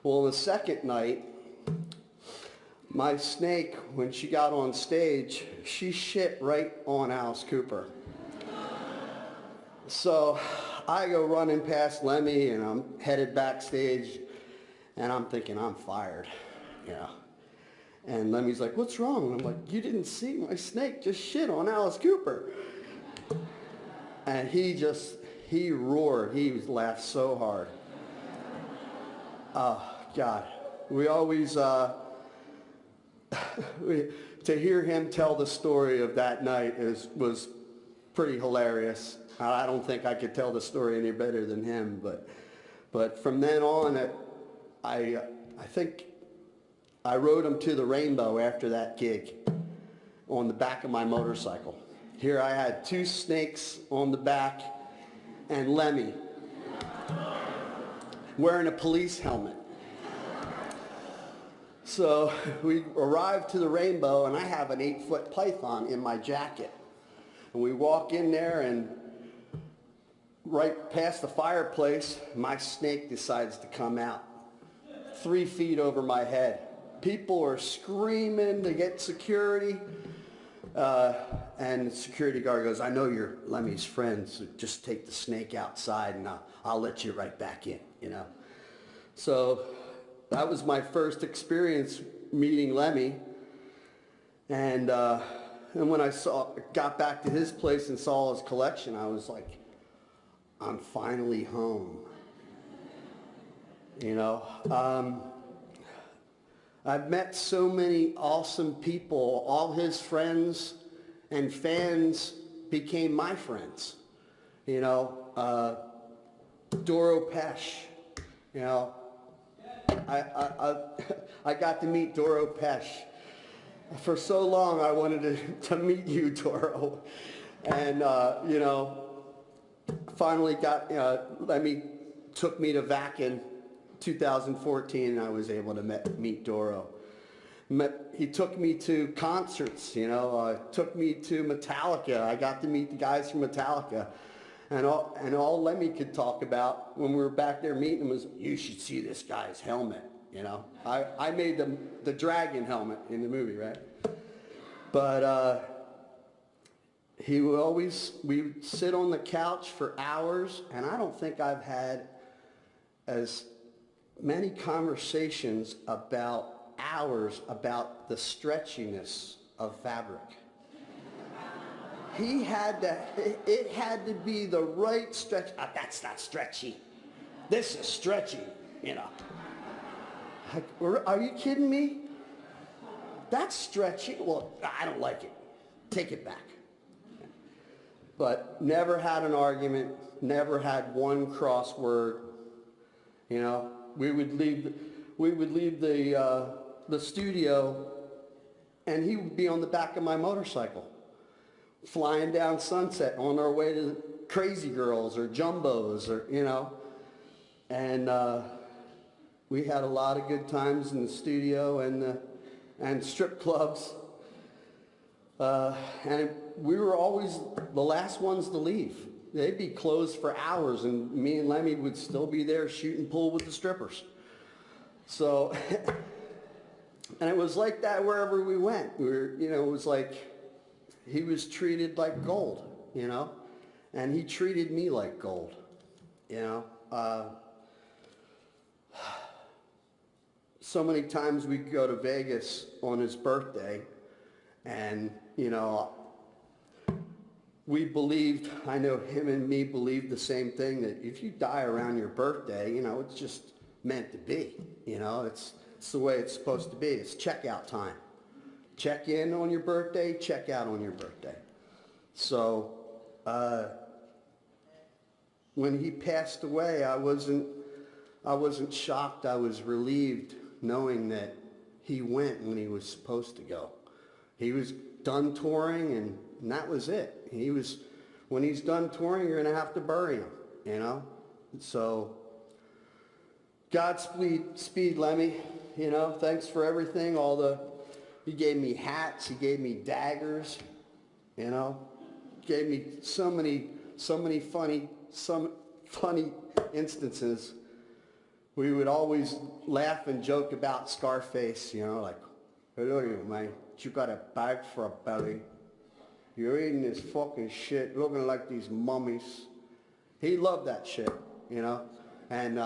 Well, the second night, my snake, when she got on stage, she shit right on Alice Cooper. So I go running past Lemmy, and I'm headed backstage, and I'm thinking, I'm fired, And Lemmy's like, what's wrong? And I'm like, you didn't see my snake just shit on Alice Cooper. And he roared. He laughed so hard. Oh, God. We always, to hear him tell the story of that night was pretty hilarious. I don't think I could tell the story any better than him, but from then on, I think I rode him to the Rainbow after that gig on the back of my motorcycle. Here I had 2 snakes on the back and Lemmy wearing a police helmet. So we arrived to the Rainbow, and I have an 8-foot python in my jacket. And we walk in there, and right past the fireplace, my snake decides to come out 3 feet over my head. People are screaming to get security. And the security guard goes, I know you're Lemmy's friend, so just take the snake outside and I'll let you right back in, So that was my first experience meeting Lemmy. And when I got back to his place and saw his collection, I was like, I'm finally home. I've met so many awesome people. All his friends and fans became my friends. Doro Pesh. I got to meet Doro Pesh. For so long I wanted to meet you, Doro. And, finally Lemmy took me to Vakin 2014, and I was able to meet Doro. He took me to concerts, took me to Metallica. I got to meet the guys from Metallica. And all Lemmy could talk about when we were back there meeting him was, you should see this guy's helmet, I made the dragon helmet in the movie, right? But we would sit on the couch for hours, and I don't think I've had as many conversations about hours about the stretchiness of fabric. He had to, it had to be the right stretch. That's not stretchy. This is stretchy, you know. Like, are you kidding me? That's stretchy. Well, I don't like it. Take it back. But never had an argument, never had one crossword. You know, we would leave the studio, and he would be on the back of my motorcycle, flying down Sunset on our way to Crazy Girls or Jumbos, or, you know. And we had a lot of good times in the studio and strip clubs. And we were always the last ones to leave. They'd be closed for hours, and me and Lemmy would still be there shooting pool with the strippers. So, and it was like that wherever we went. We were, you know, it was like he was treated like gold, you know, and he treated me like gold, you know. So many times we'd go to Vegas on his birthday, and, you know, we believed, I know him and me believed the same thing, that if you die around your birthday, you know, it's just meant to be. You know, it's the way it's supposed to be. It's checkout time. Check in on your birthday, check out on your birthday. So when he passed away, I wasn't shocked. I was relieved knowing that he went when he was supposed to go. He was done touring, and that was it. When he's done touring, you're going to have to bury him, you know? So, Godspeed, Lemmy, you know? Thanks for everything. He gave me hats, he gave me daggers, you know? Gave me so many funny instances. We would always laugh and joke about Scarface, you know, like, hello, you, man. You got a bag for a belly. You're eating this fucking shit, looking like these mummies. He loved that shit, you know. And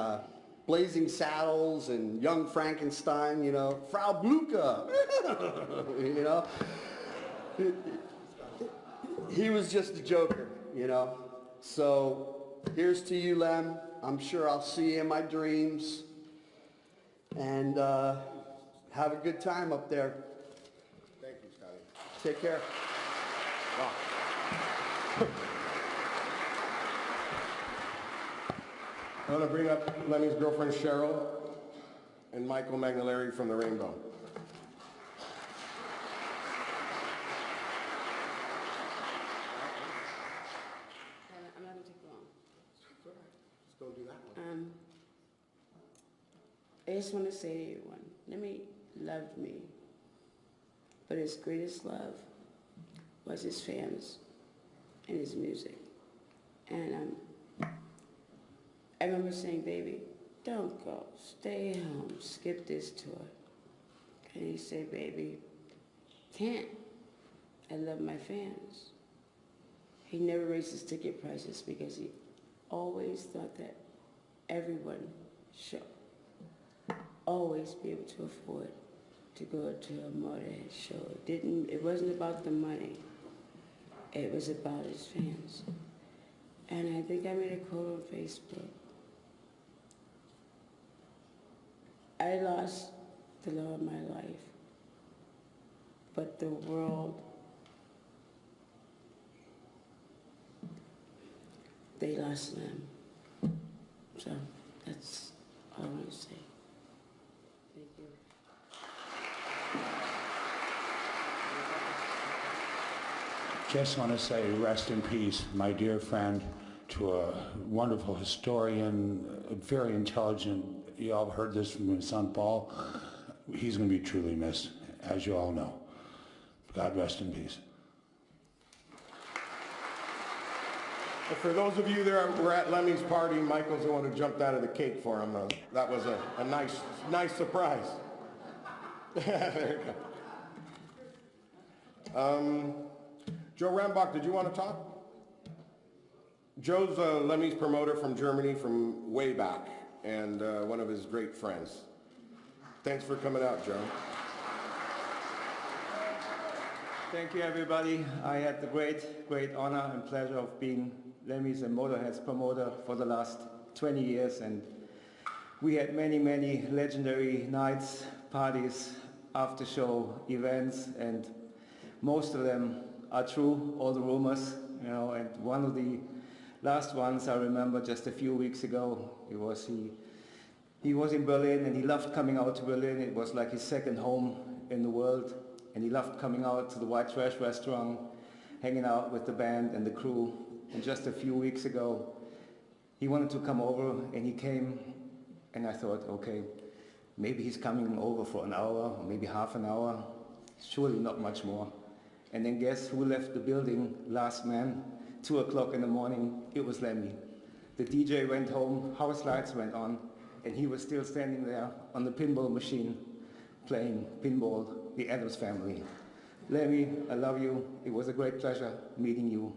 Blazing Saddles and Young Frankenstein, you know. Frau Blucher, you know. He was just a joker, you know. So here's to you, Lem. I'm sure I'll see you in my dreams. And have a good time up there. Thank you, Scotty. Take care. Wow. I want to bring up Lemmy's girlfriend Cheryl and Michael Magnolari from the Rainbow. I'm not going to take long. Let's go do that one. I just want to say to everyone, Lemmy loved me, but his greatest love was his fans and his music. And I remember saying, baby, don't go, stay home, skip this tour. And he said, baby, can't. I love my fans. He never raised his ticket prices because he always thought that everyone should always be able to afford to go to a Motorhead show. It wasn't about the money. It was about his fans. And I think I made a quote on Facebook. I lost the love of my life, but the world, they lost them. So that's all I want to say. Thank you. Just want to say rest in peace, my dear friend, to a wonderful historian, very intelligent. You all heard this from his son Paul. He's going to be truly missed, as you all know. God rest in peace. For those of you that were at Lemmy's party, Michael's the one who jumped out of the cake for him. That was a nice surprise. There you go. Joe Rambach, did you want to talk? Joe's Lemmy's promoter from Germany from way back, and one of his great friends. Thanks for coming out, Joe. Thank you, everybody. I had the great honor and pleasure of being Lemmy's and Motorhead's promoter for the last 20 years, and we had many legendary nights, parties, after-show events, and most of them are true, all the rumors, you know, and one of the last ones I remember just a few weeks ago, he was in Berlin and he loved coming out to Berlin. It was like his second home in the world, and he loved coming out to the White Trash restaurant, hanging out with the band and the crew. And just a few weeks ago, he wanted to come over, and he came, and I thought, okay, maybe he's coming over for an hour, or maybe half an hour, surely not much more. And then guess who left the building last man? 2 o'clock in the morning, it was Lemmy. The DJ went home, house lights went on, and he was still standing there on the pinball machine, playing pinball, the Addams Family. Lemmy, I love you. It was a great pleasure meeting you.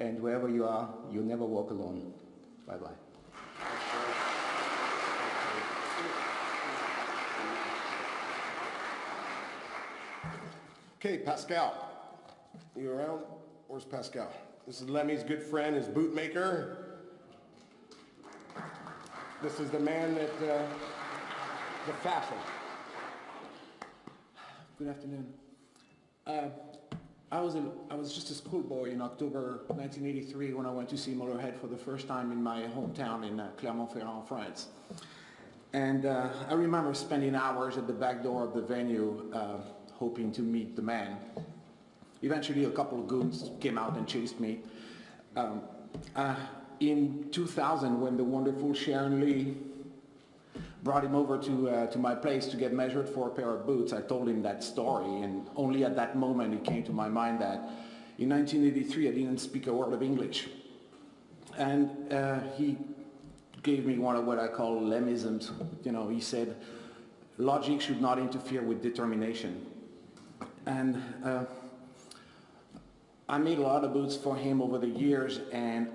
And wherever you are, you'll never walk alone. Bye-bye. Okay, Pascal. You around? Where's Pascal? This is Lemmy's good friend, his bootmaker. This is the man that, the fashion. Good afternoon. I was just a schoolboy in October 1983 when I went to see Motorhead for the first time in my hometown in Clermont-Ferrand, France. And I remember spending hours at the back door of the venue hoping to meet the man. Eventually a couple of goons came out and chased me. In 2000, when the wonderful Sharon Lee brought him over to my place to get measured for a pair of boots, I told him that story, and only at that moment it came to my mind that in 1983 I didn't speak a word of English. And he gave me one of what I call Lemmisms. You know, he said, logic should not interfere with determination. And I made a lot of boots for him over the years, and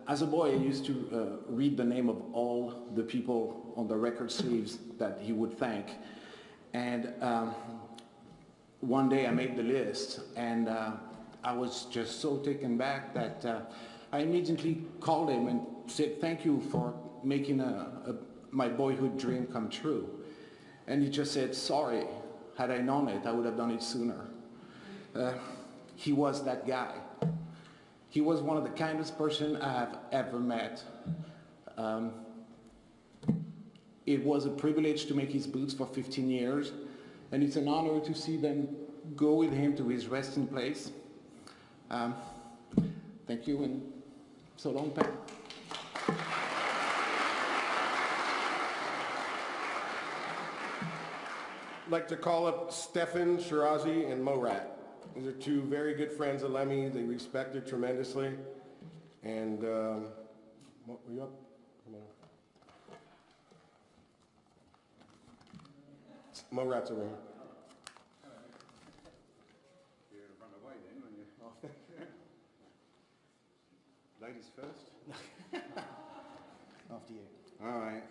as a boy I used to read the name of all the people on the record sleeves that he would thank. And one day I made the list, and I was just so taken back that I immediately called him and said, thank you for making my boyhood dream come true. And he just said, sorry, had I known it, I would have done it sooner. He was that guy. He was one of the kindest person I have ever met. It was a privilege to make his boots for 15 years, and it's an honor to see them go with him to his resting place. Thank you, and so long, Pat. I'd like to call up Stefan Shirazi and Morat. These are two very good friends of Lemmy. They respected tremendously. And, what, were you up? Come on. Morat's over here. You're going to run away then, when you... Ladies first? After you. All right.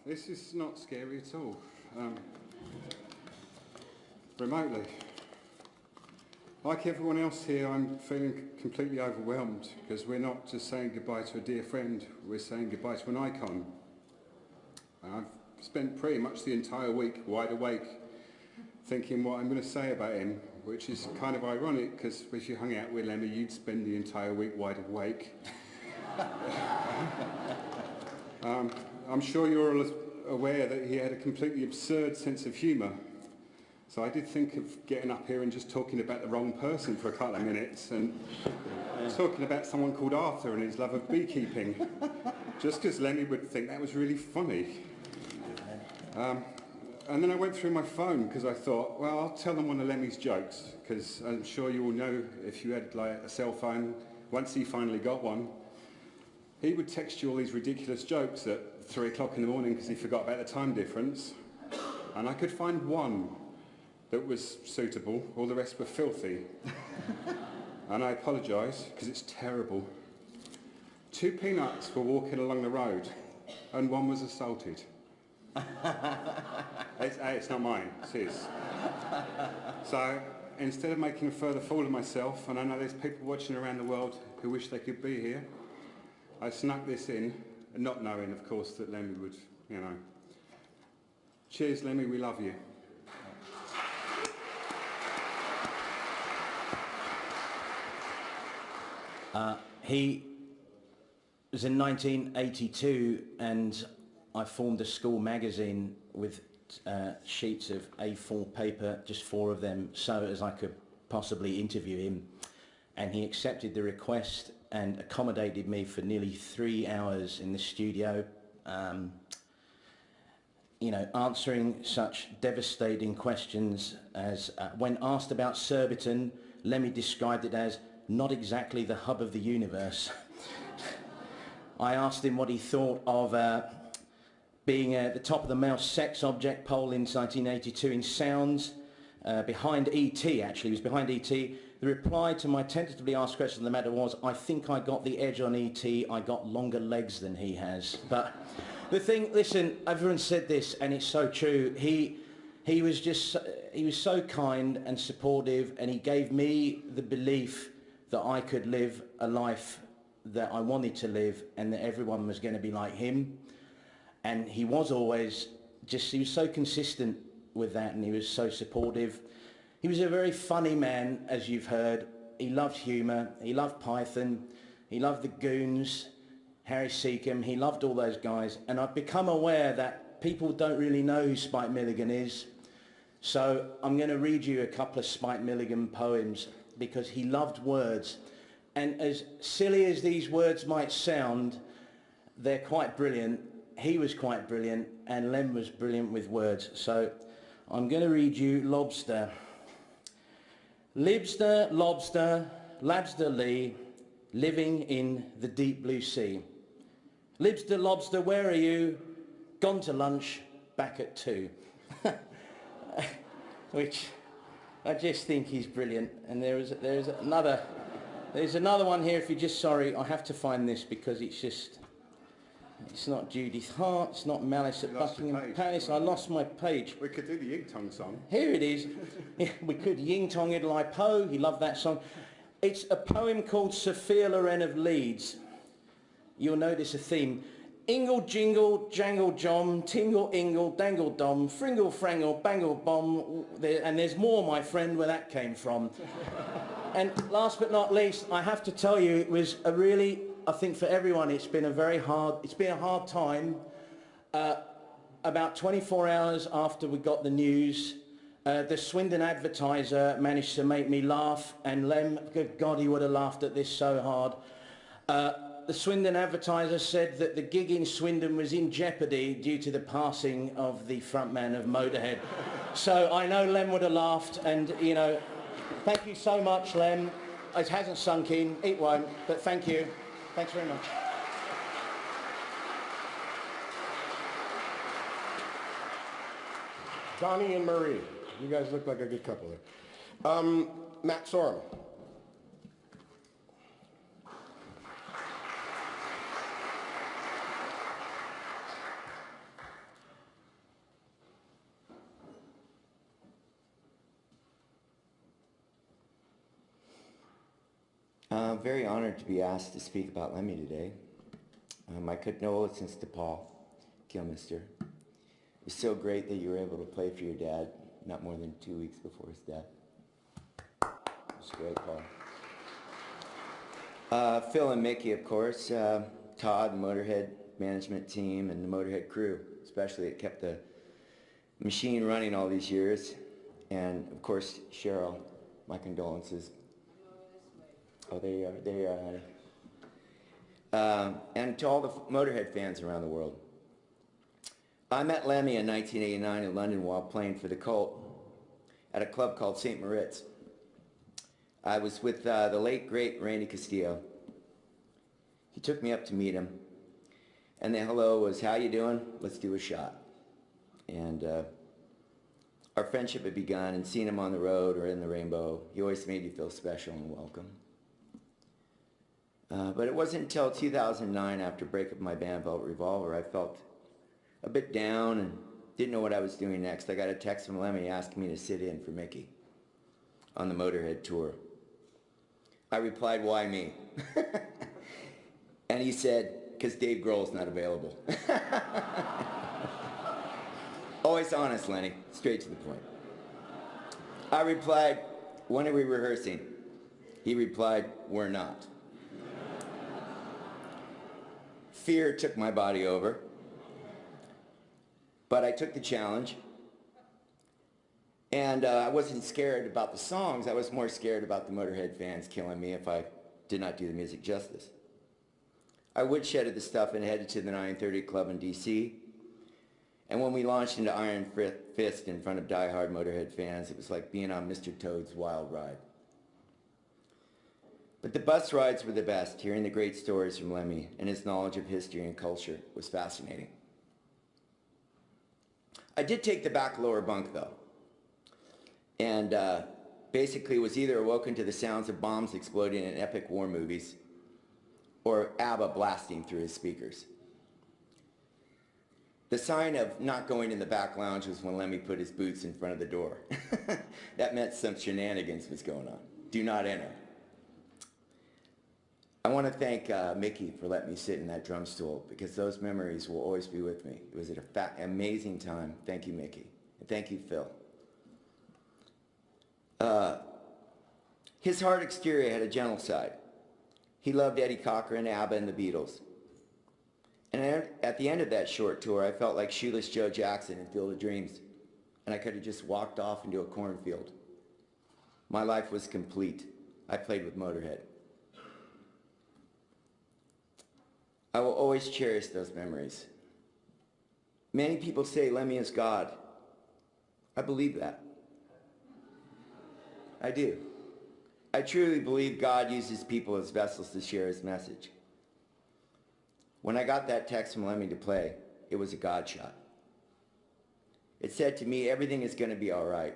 This is not scary at all. Remotely. Like everyone else here, I'm feeling completely overwhelmed because we're not just saying goodbye to a dear friend, we're saying goodbye to an icon. I've spent pretty much the entire week wide awake thinking what I'm going to say about him, which is kind of ironic because if you hung out with Lemmy, you'd spend the entire week wide awake. I'm sure you're all aware that he had a completely absurd sense of humour. So I did think of getting up here and just talking about the wrong person for a couple of minutes and talking about someone called Arthur and his love of beekeeping, just because Lemmy would think that was really funny. And then I went through my phone because I thought, well, I'll tell them one of Lemmy's jokes, because I'm sure you all know if you had like a cell phone, once he finally got one, he would text you all these ridiculous jokes at 3 o'clock in the morning because he forgot about the time difference. And I could find one that was suitable, all the rest were filthy. And I apologise, because it's terrible. 2 peanuts were walking along the road, and one was assaulted. It's not mine, it's his. So instead of making a further fool of myself, and I know there's people watching around the world who wish they could be here, I snuck this in, not knowing, of course, that Lemmy would, you know. Cheers, Lemmy, we love you. He was in 1982, and I formed a school magazine with sheets of A4 paper, just 4 of them, so as I could possibly interview him. And he accepted the request and accommodated me for nearly 3 hours in the studio, you know, answering such devastating questions as, when asked about Surbiton, Lemmy described it as not exactly the hub of the universe. I asked him what he thought of being at the top of the Mouse Sex Object poll in 1982 in sounds, behind E.T. actually, he was behind E.T. The reply to my tentatively asked question on the matter was, I think I got the edge on E.T., I got longer legs than he has. But the thing, listen, everyone said this and it's so true, he was so kind and supportive, and he gave me the belief that I could live a life that I wanted to live and that everyone was going to be like him. And he was always just, he was so consistent with that, and he was so supportive. He was a very funny man, as you've heard. He loved humour, he loved Python, he loved the Goons, Harry Seacombe, he loved all those guys. And I've become aware that people don't really know who Spike Milligan is. So I'm going to read you a couple of Spike Milligan poems, because he loved words. And as silly as these words might sound, they're quite brilliant. He was quite brilliant, and Lem was brilliant with words. So I'm going to read you Lobster. Libster, lobster, labster lee, living in the deep blue sea. Libster, lobster, where are you? Gone to lunch, back at 2. Which I just think he's brilliant. And there's another one here. If you're just sorry, I have to find this because it's not Judith Hart, it's not Malice at Buckingham Palace. I lost my page. We could do the Ying Tong song. Here it is. We could Ying Tong Idlai Po. He loved that song. It's a poem called Sophia Loren of Leeds. You'll notice a theme. Ingle jingle, jangle jom, tingle ingle, dangle dom, fringle frangle, bangle bomb. And there's more, my friend, where that came from. And last but not least, I have to tell you, it was a really, I think for everyone, it's been a hard time. About 24 hours after we got the news, the Swindon Advertiser managed to make me laugh, and Lem, good God, he would have laughed at this so hard. The Swindon Advertiser said that the gig in Swindon was in jeopardy due to the passing of the frontman of Motorhead. So I know Lem would have laughed, and, you know, thank you so much, Lem. It hasn't sunk in, it won't, but thank you. Thanks very much. Donnie and Marie. You guys look like a good couple there. Matt Sorum. I'm very honored to be asked to speak about Lemmy today. My condolences to Paul Kilmister. It was so great that you were able to play for your dad not more than 2 weeks before his death. It was great, Paul. Phil and Mickey, of course, Todd, the Motorhead management team, and the Motorhead crew, especially. It kept the machine running all these years. And, of course, Cheryl, my condolences. Oh, there you are, honey. And to all the Motorhead fans around the world. I met Lemmy in 1989 in London while playing for the Cult at a club called St. Moritz. I was with the late, great Randy Castillo. He took me up to meet him. And the hello was, how you doing? Let's do a shot. And our friendship had begun, and seeing him on the road or in the Rainbow, he always made you feel special and welcome. But it wasn't until 2009, after breakup of my band Velvet Revolver, I felt a bit down and didn't know what I was doing next. I got a text from Lemmy asking me to sit in for Mickey on the Motorhead tour. I replied, why me? And he said, because Dave Grohl's not available. Always honest, Lenny, straight to the point. I replied, when are we rehearsing? He replied, we're not. Fear took my body over, but I took the challenge. And I wasn't scared about the songs, I was more scared about the Motorhead fans killing me if I did not do the music justice. I woodshedded the stuff and headed to the 930 Club in DC. And when we launched into Iron Fist in front of die-hard Motorhead fans, it was like being on Mr. Toad's wild ride. But the bus rides were the best. Hearing the great stories from Lemmy and his knowledge of history and culture was fascinating. I did take the back lower bunk though, and basically was either awoken to the sounds of bombs exploding in epic war movies or ABBA blasting through his speakers. The sign of not going in the back lounge was when Lemmy put his boots in front of the door. That meant some shenanigans was going on. Do not enter. I want to thank Mickey for letting me sit in that drum stool because those memories will always be with me. It was an amazing time. Thank you, Mickey. And thank you, Phil. His hard exterior had a gentle side. He loved Eddie Cochran, ABBA, and the Beatles. And at the end of that short tour, I felt like Shoeless Joe Jackson in Field of Dreams, and I could have just walked off into a cornfield. My life was complete. I played with Motorhead. I will always cherish those memories. Many people say Lemmy is God. I believe that. I do. I truly believe God uses people as vessels to share his message. When I got that text from Lemmy to play, it was a God shot. It said to me, everything is going to be all right.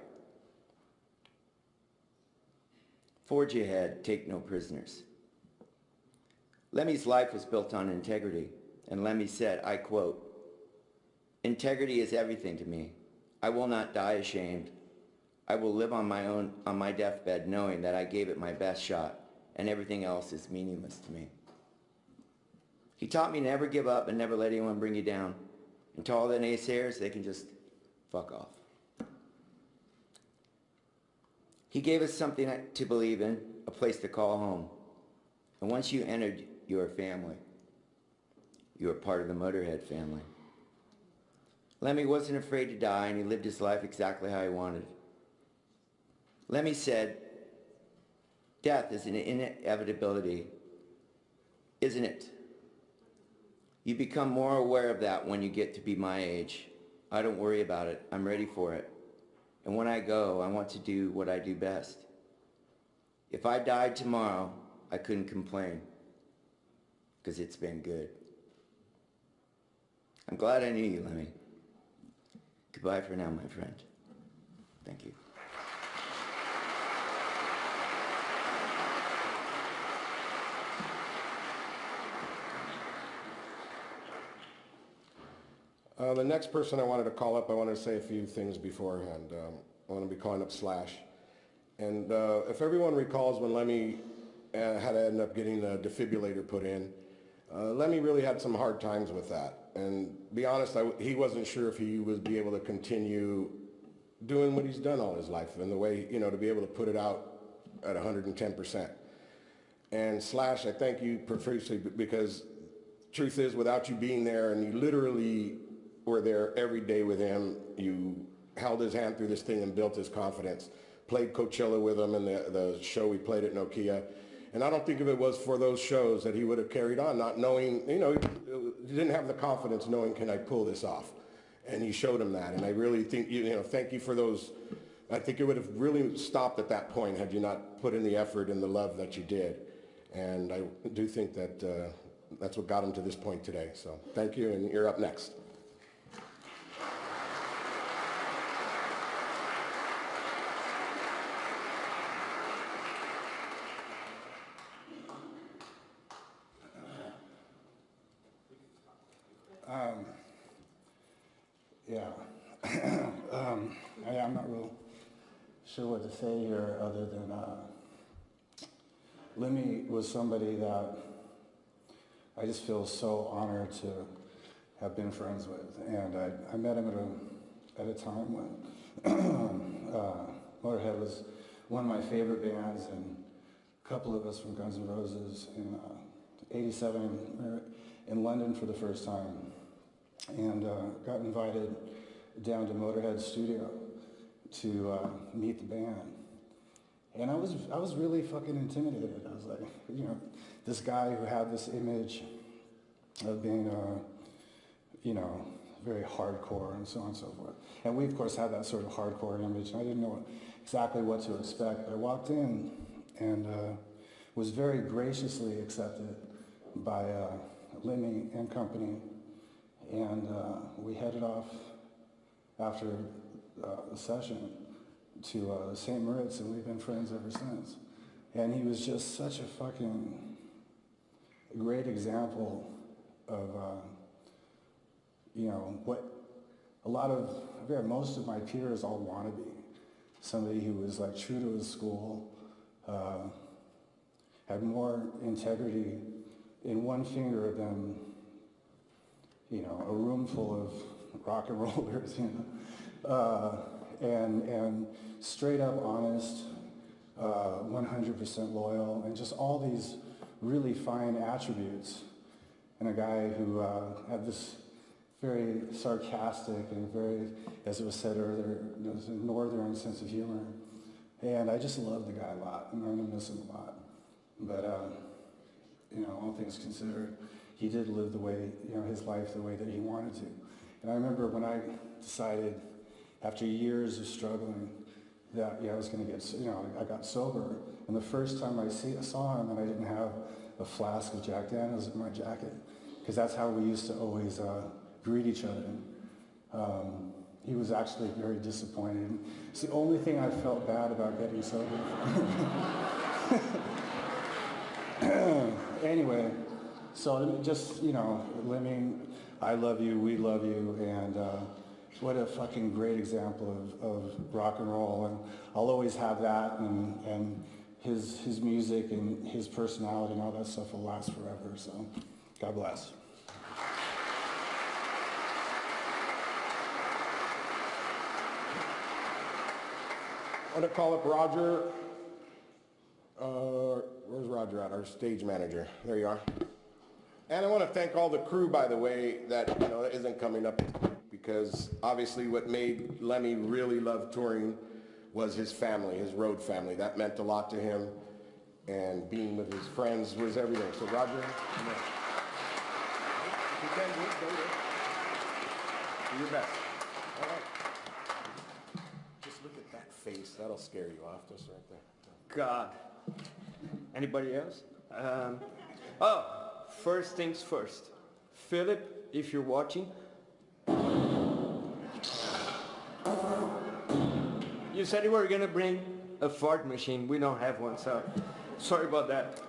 Forge ahead, take no prisoners. Lemmy's life was built on integrity, and Lemmy said, I quote, integrity is everything to me. I will not die ashamed. I will live on my deathbed knowing that I gave it my best shot, and everything else is meaningless to me. He taught me to never give up and never let anyone bring you down. And to all the naysayers, they can just fuck off. He gave us something to believe in, a place to call home. And once you entered your family, you were part of the Motorhead family. Lemmy wasn't afraid to die, and he lived his life exactly how he wanted. Lemmy said, death is an inevitability, isn't it? You become more aware of that when you get to be my age. I don't worry about it. I'm ready for it. And when I go, I want to do what I do best. If I died tomorrow, I couldn't complain, because it's been good. I'm glad I knew you, Lemmy. Goodbye for now, my friend. Thank you. The next person I wanted to call up, I wanted to say a few things beforehand. I want to be calling up Slash. And if everyone recalls when Lemmy had to end up getting a defibrillator put in, Lemmy really had some hard times with that. And to be honest, he wasn't sure if he would be able to continue doing what he's done all his life and the way, you know, to be able to put it out at 110%. And Slash, I thank you profusely because truth is, without you being there, and you literally were there every day with him, you held his hand through this thing and built his confidence, played Coachella with him in the show we played at Nokia. And I don't think if it was for those shows that he would have carried on, not knowing, you know, he didn't have the confidence knowing, can I pull this off? And he showed him that. And I really think, you know, thank you for those. I think it would have really stopped at that point had you not put in the effort and the love that you did. And I do think that that's what got him to this point today. So thank you, and you're up next. Yeah. I'm not real sure what to say here other than Lemmy was somebody that I just feel so honored to have been friends with. And I met him at a time when Motorhead was one of my favorite bands, and a couple of us from Guns N' Roses in '87 in London for the first time, and got invited down to Motorhead's studio to meet the band. And I was really fucking intimidated. I was like, you know, this guy who had this image of being, you know, very hardcore and so on and so forth. And we, of course, had that sort of hardcore image, and I didn't know exactly what to expect. But I walked in and was very graciously accepted by Lemmy and company, and we headed off after the session to St. Moritz, and we've been friends ever since. And he was just such a fucking great example of, you know, what most of my peers all want to be. Somebody who was like true to his school, had more integrity in one finger than, you know, a room full of rock and rollers, you know. And straight up honest, 100% loyal, and just all these really fine attributes. And a guy who had this very sarcastic and very, as it was said earlier, northern sense of humor. And I just love the guy a lot, and I'm gonna miss him a lot. But, you know, all things considered, he did live the way, you know, his life the way that he wanted to. And I remember when I decided, after years of struggling, that, yeah, I was gonna get, you know, I got sober. And the first time I saw him, and I didn't have a flask of Jack Daniels in my jacket, because that's how we used to always greet each other. He was actually very disappointed. It's the only thing I felt bad about getting sober. Anyway, so just, you know, Lemmy, I love you, we love you, and what a fucking great example of rock and roll. And I'll always have that, and his music and his personality and all that stuff will last forever, so God bless. I want to call up Roger. Where's Roger at? Our stage manager. There you are. And I want to thank all the crew, by the way, that, you know, isn't coming up, because obviously what made Lemmy really love touring was his family, his road family. That meant a lot to him, and being with his friends was everything. So Roger, come on. You can do it, do your best. All right. Just look at that face. That'll scare you off, just right there. God. Anybody else? First things first. Philip, if you're watching, you said you were gonna bring a fart machine. We don't have one, so sorry about that.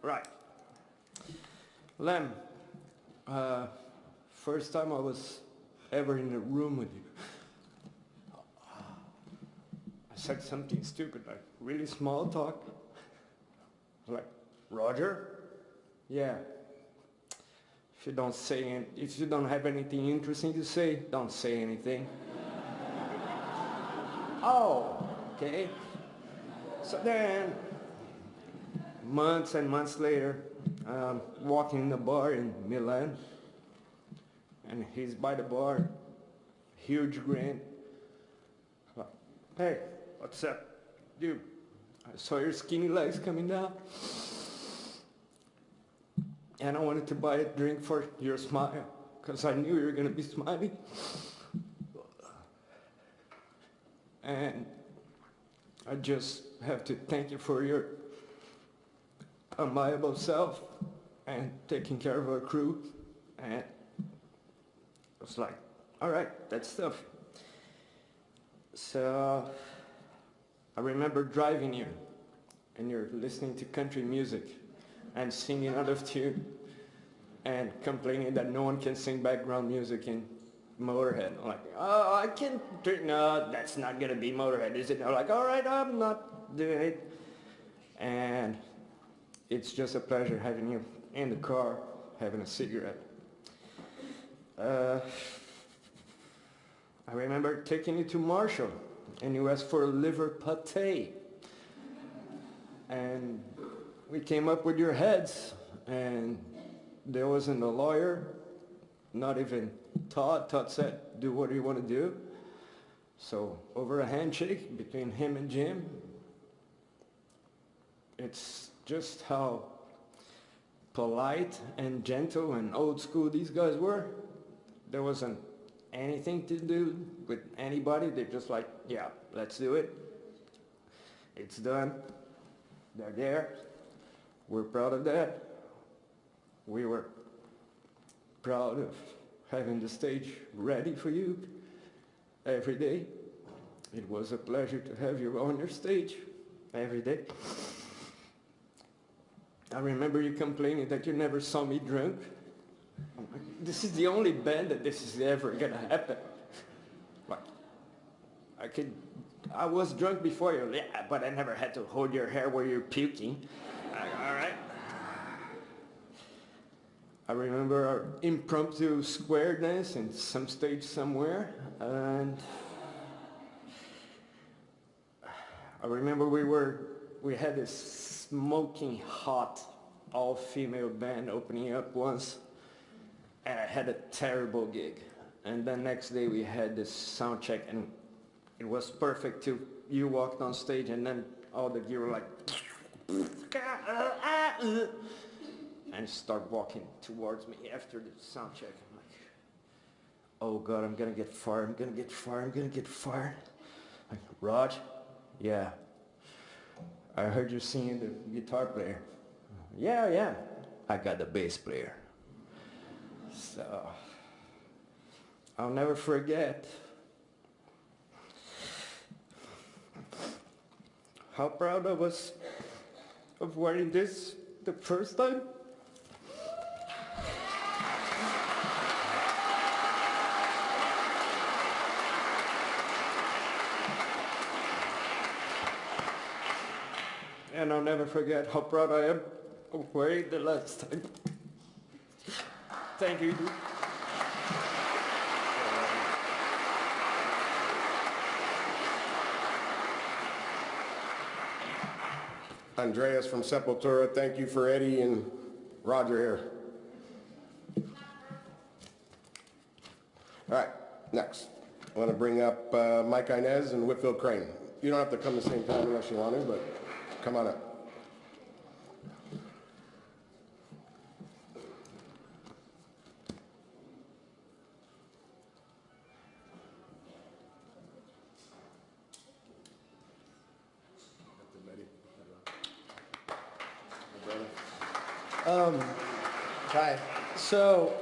Right. Lem, first time I was ever in a room with you, I said something stupid, like really small talk. Like, Roger? Yeah. If you don't have anything interesting to say, don't say anything. Oh, okay. So then, months and months later, walking in the bar in Milan, and he's by the bar, huge grin. Hey, what's up? Dude, I saw your skinny legs coming down, and I wanted to buy a drink for your smile, because I knew you were going to be smiling. And I just have to thank you for your unbelievable self and taking care of our crew. And I was like, all right, that's tough. So I remember driving you, and you're listening to country music and singing out of tune and complaining that no one can sing background music in Motorhead. I'm like, oh, I can't do it. No, that's not going to be Motorhead, is it? I'm like, all right, I'm not doing it. And it's just a pleasure having you in the car, having a cigarette. I remember taking you to Marshall, and you asked for a liver pate. And we came up with your heads, and there wasn't a lawyer, not even Todd. Todd said, do what you want to do. So over a handshake between him and Jim, it's just how polite and gentle and old school these guys were. There wasn't anything to do with anybody. They're just like, yeah, let's do it. It's done. They're there. We're proud of that. We were proud of having the stage ready for you every day. It was a pleasure to have you on your stage every day. I remember you complaining that you never saw me drunk. I'm like, this is the only band that this is ever gonna happen. Like, I was drunk before you, yeah, but I never had to hold your hair while you're puking. All right. I remember our impromptu square dance in some stage somewhere, and I remember we had this smoking hot all-female band opening up once, and I had a terrible gig. And the next day we had this sound check, and it was perfect too. You walked on stage, and then all the gear were like, and start walking towards me after the sound check. I'm like, oh God, I'm gonna get fired, I'm gonna get fired, I'm gonna get fired. Like, Raj, yeah, I heard you singing the guitar player. Yeah, I got the bass player. So, I'll never forget how proud I was of wearing this the first time. And I'll never forget how proud I am of wearing the last time. Thank you. Andreas from Sepultura, thank you for Eddie and Roger here. All right, next. I want to bring up Mike Inez and Whitfield Crane. You don't have to come the same time unless you want to, but come on up. Hi. So,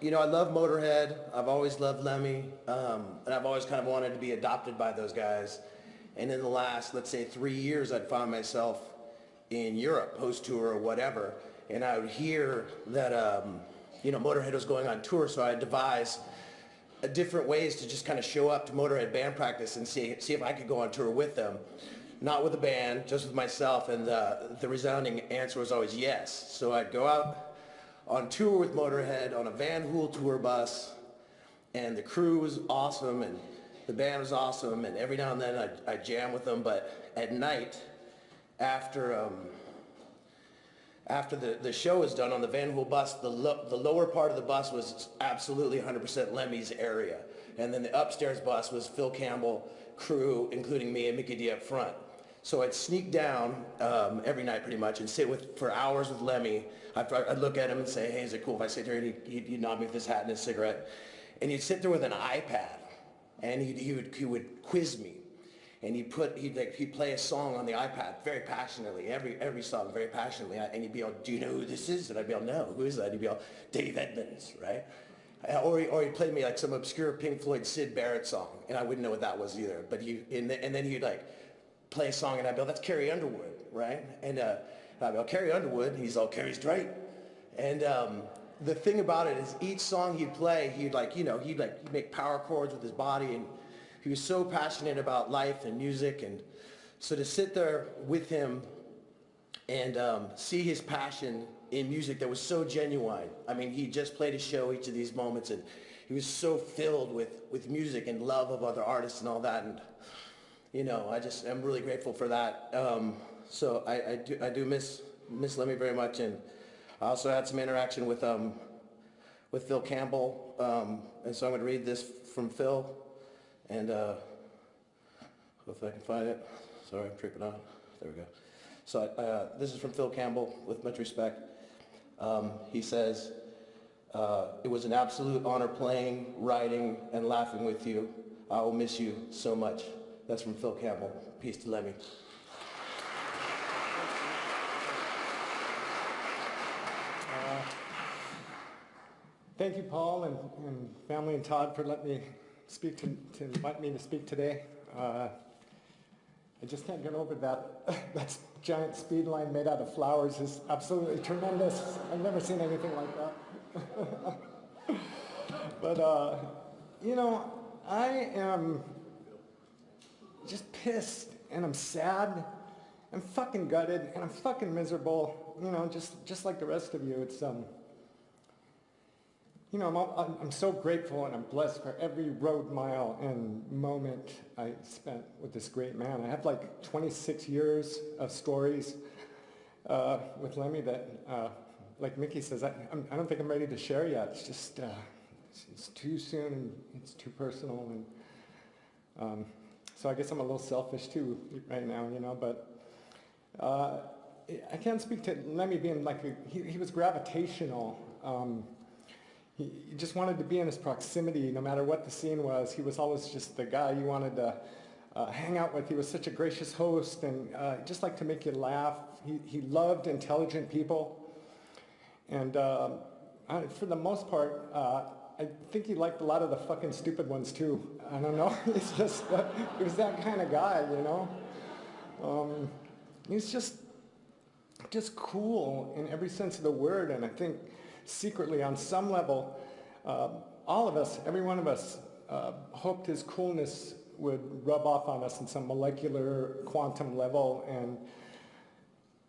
I love Motorhead. I've always loved Lemmy. And I've always kind of wanted to be adopted by those guys. And in the last, let's say, 3 years, I'd found myself in Europe, post-tour or whatever. And I would hear that, Motorhead was going on tour, so I'd devise different ways to just kind of show up to Motorhead band practice and see if I could go on tour with them. Not with a band, just with myself, and the resounding answer was always yes. So I'd go out on tour with Motorhead on a Van Hool tour bus, and the crew was awesome, and the band was awesome, and every now and then I'd jam with them, but at night, after the show was done on the Van Hool bus, the lower part of the bus was absolutely 100% Lemmy's area, and then the upstairs bus was Phil Campbell, crew, including me and Mickey D up front. So I'd sneak down every night pretty much and sit for hours with Lemmy. I'd look at him and say, hey, is it cool if I sit here? And he'd nod me with his hat and his cigarette. And he'd sit there with an iPad, and he would quiz me. And he'd play a song on the iPad very passionately, every song very passionately. And he'd be all, do you know who this is? And I'd be all, no, who is that? He'd be all, Dave Edmunds, right? Or he'd play me like some obscure Pink Floyd Syd Barrett song, and I wouldn't know what that was either. But and then he'd like play a song, and I'd be all, that's Carrie Underwood, right? And I'd be all, Carrie Underwood, and he's all, Carrie's great. And the thing about it is each song he'd play, he'd make power chords with his body, and he was so passionate about life and music. And so to sit there with him and see his passion in music that was so genuine. I mean, he just played a show each of these moments, and he was so filled with music and love of other artists and all that. And, you know, I'm really grateful for that. So I do miss Lemmy very much. And I also had some interaction with Phil Campbell. And so I'm going to read this from Phil. And if I can find it. Sorry, I'm tripping out. There we go. So this is from Phil Campbell, with much respect. He says, it was an absolute honor playing, writing, and laughing with you. I will miss you so much. That's from Phil Campbell. Peace to Lemmy. Thank you, Paul, and family, and Todd for letting me speak to invite me to speak today. I just can't get over that. That giant speed line made out of flowers is absolutely tremendous. I've never seen anything like that. But, you know, I am just pissed, and I'm sad, I'm fucking gutted, and I'm fucking miserable, you know, just like the rest of you. It's, you know, I'm so grateful and I'm blessed for every road mile and moment I spent with this great man. I have like 26 years of stories with Lemmy that, like Mickey says, I don't think I'm ready to share yet. It's just, it's too soon and it's too personal. And so I guess I'm a little selfish too right now, you know, but I can't speak to Lemmy being like, he was gravitational. He just wanted to be in his proximity no matter what the scene was. He was always just the guy you wanted to hang out with. He was such a gracious host and just liked to make you laugh. He loved intelligent people. And for the most part, I think he liked a lot of the fucking stupid ones too. I don't know. It's just, he was that kind of guy, you know? He's just cool in every sense of the word. And I think secretly, on some level, all of us, every one of us, hoped his coolness would rub off on us in some molecular quantum level. And,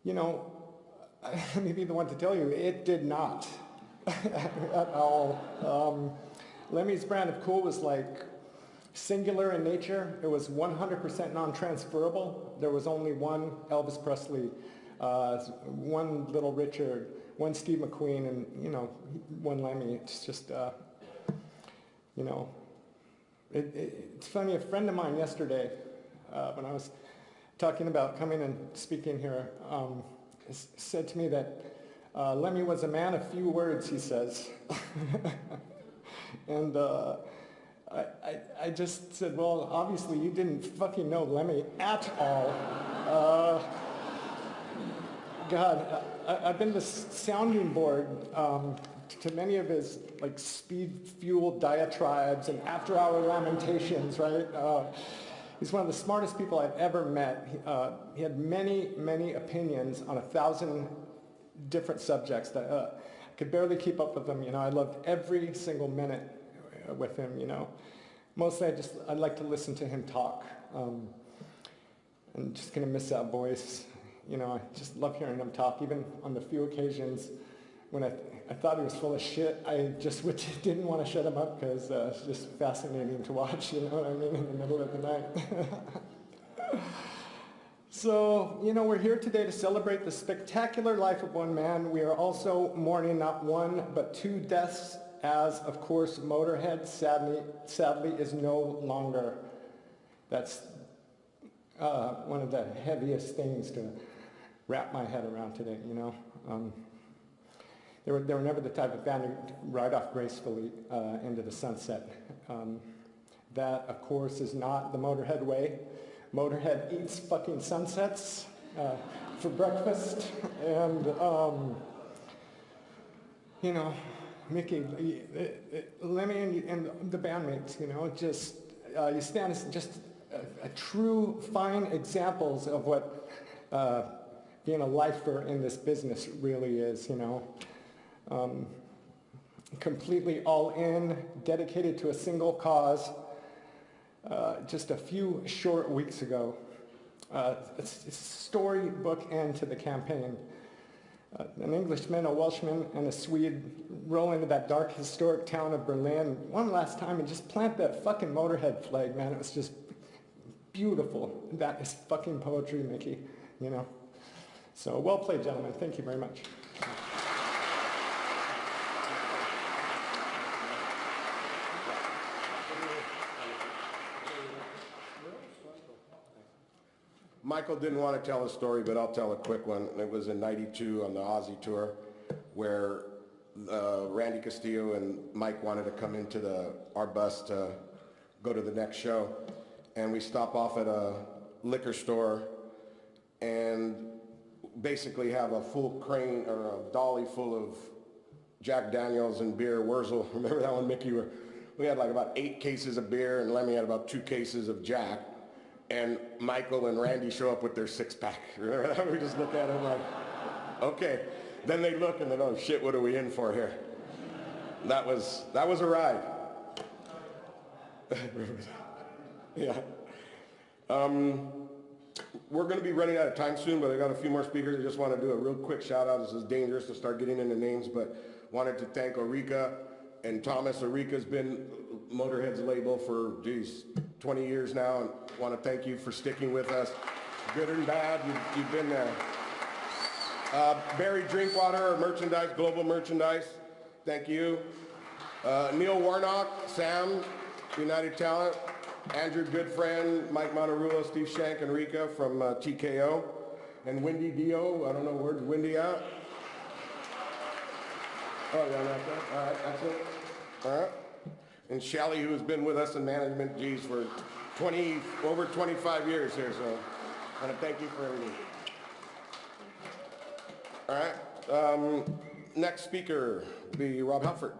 you know, let me be the one to tell you, it did not at all. Lemmy's brand of cool was like singular in nature. It was 100% non-transferable. There was only one Elvis Presley, one Little Richard, one Steve McQueen, and, you know, one Lemmy. It's just, you know, it's funny, a friend of mine yesterday, when I was talking about coming and speaking here, said to me that Lemmy was a man of few words, he says. And I just said, well, obviously you didn't fucking know Lemmy at all. God, I've been the sounding board to many of his like speed-fueled diatribes and after-hour lamentations, right? He's one of the smartest people I've ever met. He had many, many opinions on 1,000 different subjects that I could barely keep up with them. You know, I loved every single minute with him, you know. Mostly I'd like to listen to him talk. I'm just gonna miss that voice. You know, I just love hearing him talk, even on the few occasions when I thought he was full of shit. I just didn't want to shut him up because it's just fascinating to watch, you know what I mean, in the middle of the night. So, you know, we're here today to celebrate the spectacular life of one man. We are also mourning not one, but two deaths, as, of course, Motorhead sadly is no longer. That's one of the heaviest things to wrap my head around today, you know. They were never the type of band to ride off gracefully into the sunset. That, of course, is not the Motorhead way. Motorhead eats fucking sunsets for breakfast. And, you know, Mickey, Lemmy and the bandmates, you know, just, you stand as just a true fine examples of what being a lifer in this business really is, you know. completely all in, dedicated to a single cause, just a few short weeks ago. It's a storybook end to the campaign. An Englishman, a Welshman, and a Swede roll into that dark, historic town of Berlin one last time and just plant that fucking Motorhead flag, man. It was just beautiful. That is fucking poetry, Mickey, you know. So well played, gentlemen. Thank you very much. Michael didn't want to tell a story, but I'll tell a quick one. It was in '92 on the Aussie tour where Randy Castillo and Mike wanted to come into our bus to go to the next show. And we stop off at a liquor store and basically have a full crane or a dolly full of Jack Daniels and beer. Wurzel, remember that one, Mickey? We had like about 8 cases of beer and Lemmy had about 2 cases of Jack. And Michael and Randy show up with their 6-pack. Remember that? We just look at them like, okay. Then they look and they go, oh, shit, what are we in for here? That was a ride. Yeah. We're going to be running out of time soon, but I got a few more speakers. I just want to do a real quick shout out. This is dangerous to start getting into names, but wanted to thank Orica and Thomas. Orica's been Motorhead's label for, 20 years now, and want to thank you for sticking with us. Good and bad, you've been there. Barry Drinkwater, merchandise, global merchandise, thank you. Neil Warnock, Sam, United Talent, Andrew Goodfriend, Mike Monterulo, Steve Shank, and Rika from TKO, and Wendy Dio. I don't know, where's Wendy at? Oh, yeah, that's it. All right, that's it. All right. And Shelly, who has been with us in management, for over 25 years here, so I want to thank you for everything. All right, next speaker will be Rob Halford.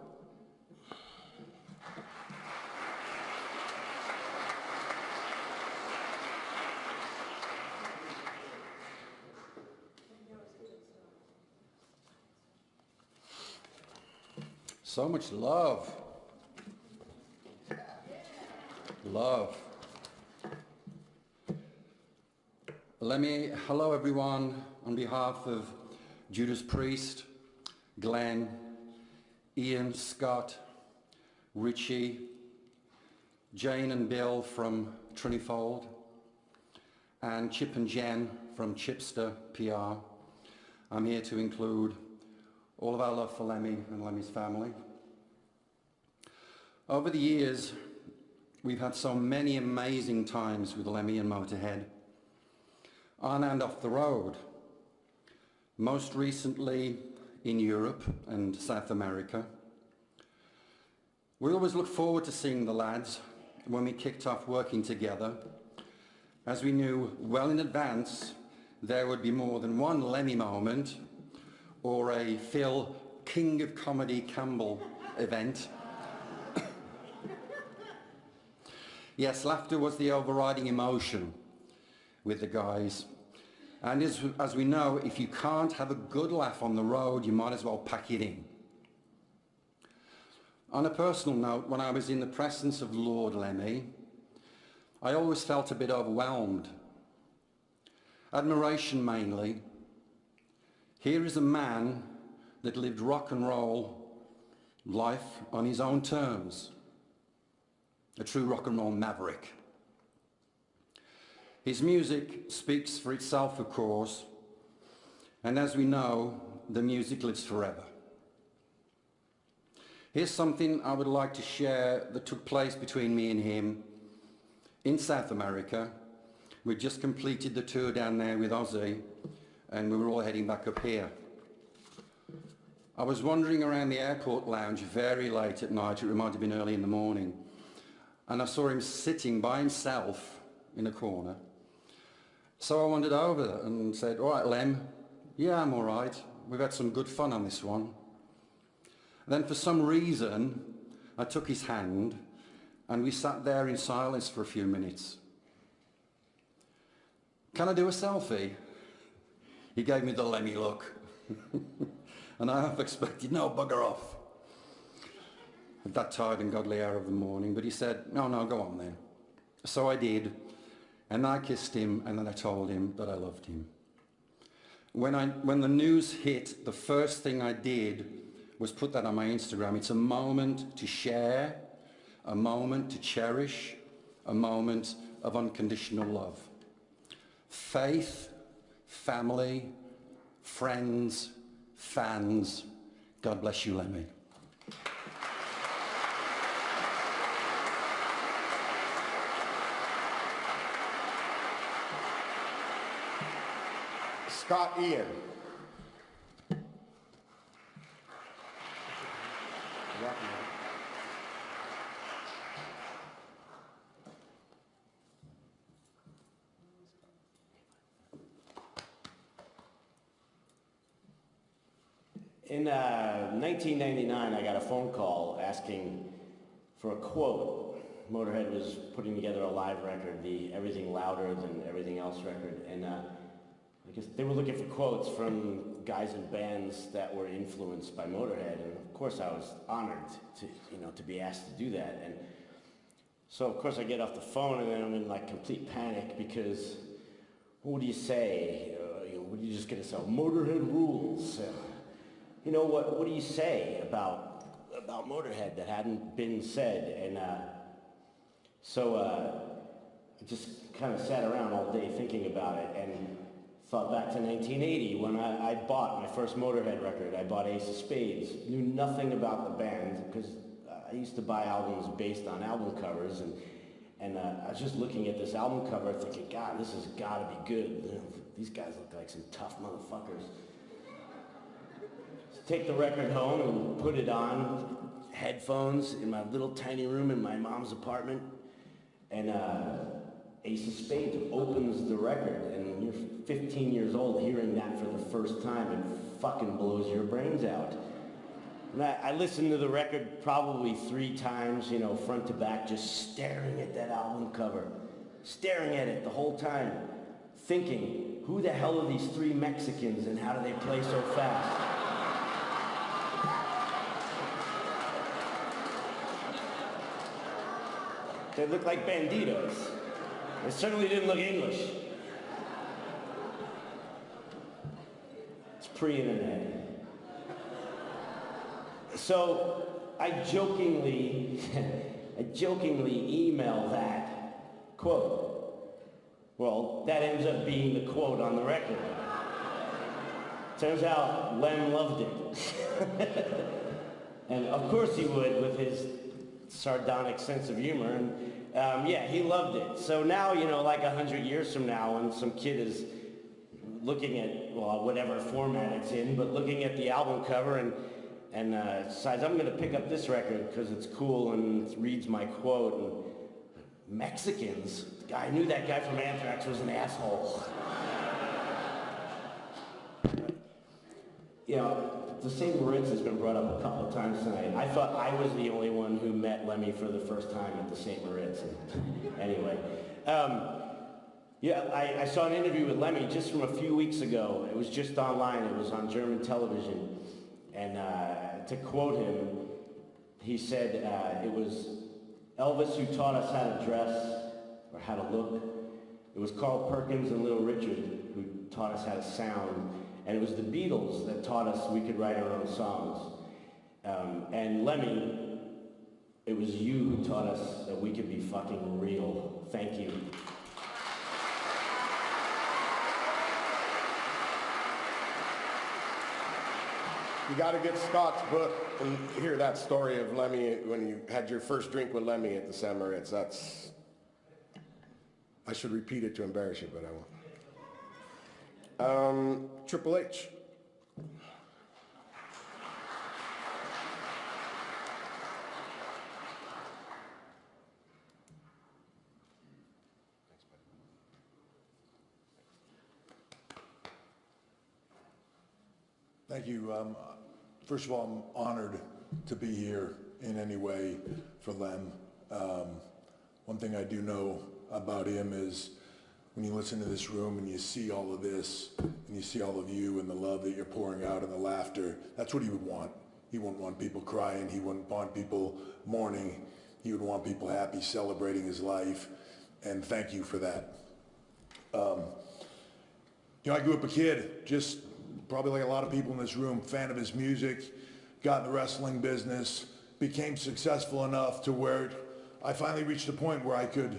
So much love. Love. Hello everyone, on behalf of Judas Priest, Glenn, Ian, Scott, Richie, Jane and Bill from Trinifold, and Chip and Jen from Chipster PR. I'm here to include all of our love for Lemmy and Lemmy's family. Over the years, we've had so many amazing times with Lemmy and Motorhead, on and off the road. Most recently in Europe and South America. We always look forward to seeing the lads when we kicked off working together, as we knew well in advance there would be more than one Lemmy moment or a Phil King of Comedy Campbell event. Yes, laughter was the overriding emotion with the guys. And as we know, if you can't have a good laugh on the road, you might as well pack it in. On a personal note, when I was in the presence of Lord Lemmy, I always felt a bit overwhelmed. Admiration mainly. Here is a man that lived rock and roll life on his own terms. A true rock and roll maverick. His music speaks for itself, of course, and as we know, the music lives forever. Here's something I would like to share that took place between me and him in South America. We just completed the tour down there with Ozzy, and we were all heading back up here. I was wandering around the airport lounge very late at night, it might have been early in the morning, and I saw him sitting by himself in a corner. So I wandered over and said, all right, Lem, yeah, I'm all right. We've had some good fun on this one. Then for some reason, I took his hand and we sat there in silence for a few minutes. Can I do a selfie? He gave me the Lemmy look. And I half expected, no, bugger off. at that tired and godly hour of the morning, but he said, no, go on then. So I did, and I kissed him, and then I told him that I loved him. When the news hit, the first thing I did was put that on my Instagram. It's a moment to share, a moment to cherish, a moment of unconditional love. Faith, family, friends, fans, God bless you, Lemmy. Scott Ian. In 1999, I got a phone call asking for a quote. Motorhead was putting together a live record, the Everything Louder Than Everything Else record, and I guess they were looking for quotes from guys in bands that were influenced by Motorhead, and of course I was honored to be asked to do that. And so of course I get off the phone, and then I'm in like complete panic because what do you say? What are you just gonna say? Motorhead rules. What do you say about Motorhead that hadn't been said? And so I just kind of sat around all day thinking about it and thought back to 1980 when I bought my first Motorhead record. I bought Ace of Spades. Knew nothing about the band because I used to buy albums based on album covers, and I was just looking at this album cover thinking, God, this has got to be good. These guys look like some tough motherfuckers. Take the record home and put it on headphones in my little tiny room in my mom's apartment, and Ace of Spades opens the record, and you're 15 years old hearing that for the first time, and fucking blows your brains out. And I listened to the record probably 3 times, front to back, just staring at that album cover, staring at it the whole time, thinking, who the hell are these 3 Mexicans and how do they play so fast? They look like banditos. They certainly didn't look English. It's pre-internet. So I jokingly email that quote. Well, that ends up being the quote on the record. Turns out Lem loved it. And of course he would, with his sardonic sense of humor, and yeah, he loved it. So now, like 100 years from now, when some kid is looking at, whatever format it's in, but looking at the album cover and decides, I'm going to pick up this record because it's cool and it reads my quote, and Mexicans, I knew that guy from Anthrax was an asshole. The St. Moritz has been brought up a couple of times tonight. I thought I was the only one who met Lemmy for the first time at the St. Moritz. Anyway, I saw an interview with Lemmy just from a few weeks ago. It was just online. It was on German television. And to quote him, he said it was Elvis who taught us how to dress or how to look. It was Carl Perkins and Little Richard who taught us how to sound. And it was the Beatles that taught us we could write our own songs. And Lemmy, it was you who taught us that we could be fucking real. Thank you. You got to get Scott's book and hear that story of Lemmy when you had your first drink with Lemmy at the St. Moritz. I should repeat it to embarrass you, but I won't. Triple H. Thank you. First of all, I'm honored to be here in any way for Lem. One thing I do know about him is when you listen to this room and you see all of this, and you see all of you and the love that you're pouring out and the laughter, that's what he would want. He wouldn't want people crying. He wouldn't want people mourning. He would want people happy, celebrating his life. And thank you for that. You know, I grew up a kid, just probably like a lot of people in this room, fan of his music, got in the wrestling business, became successful enough to where I finally reached a point where I could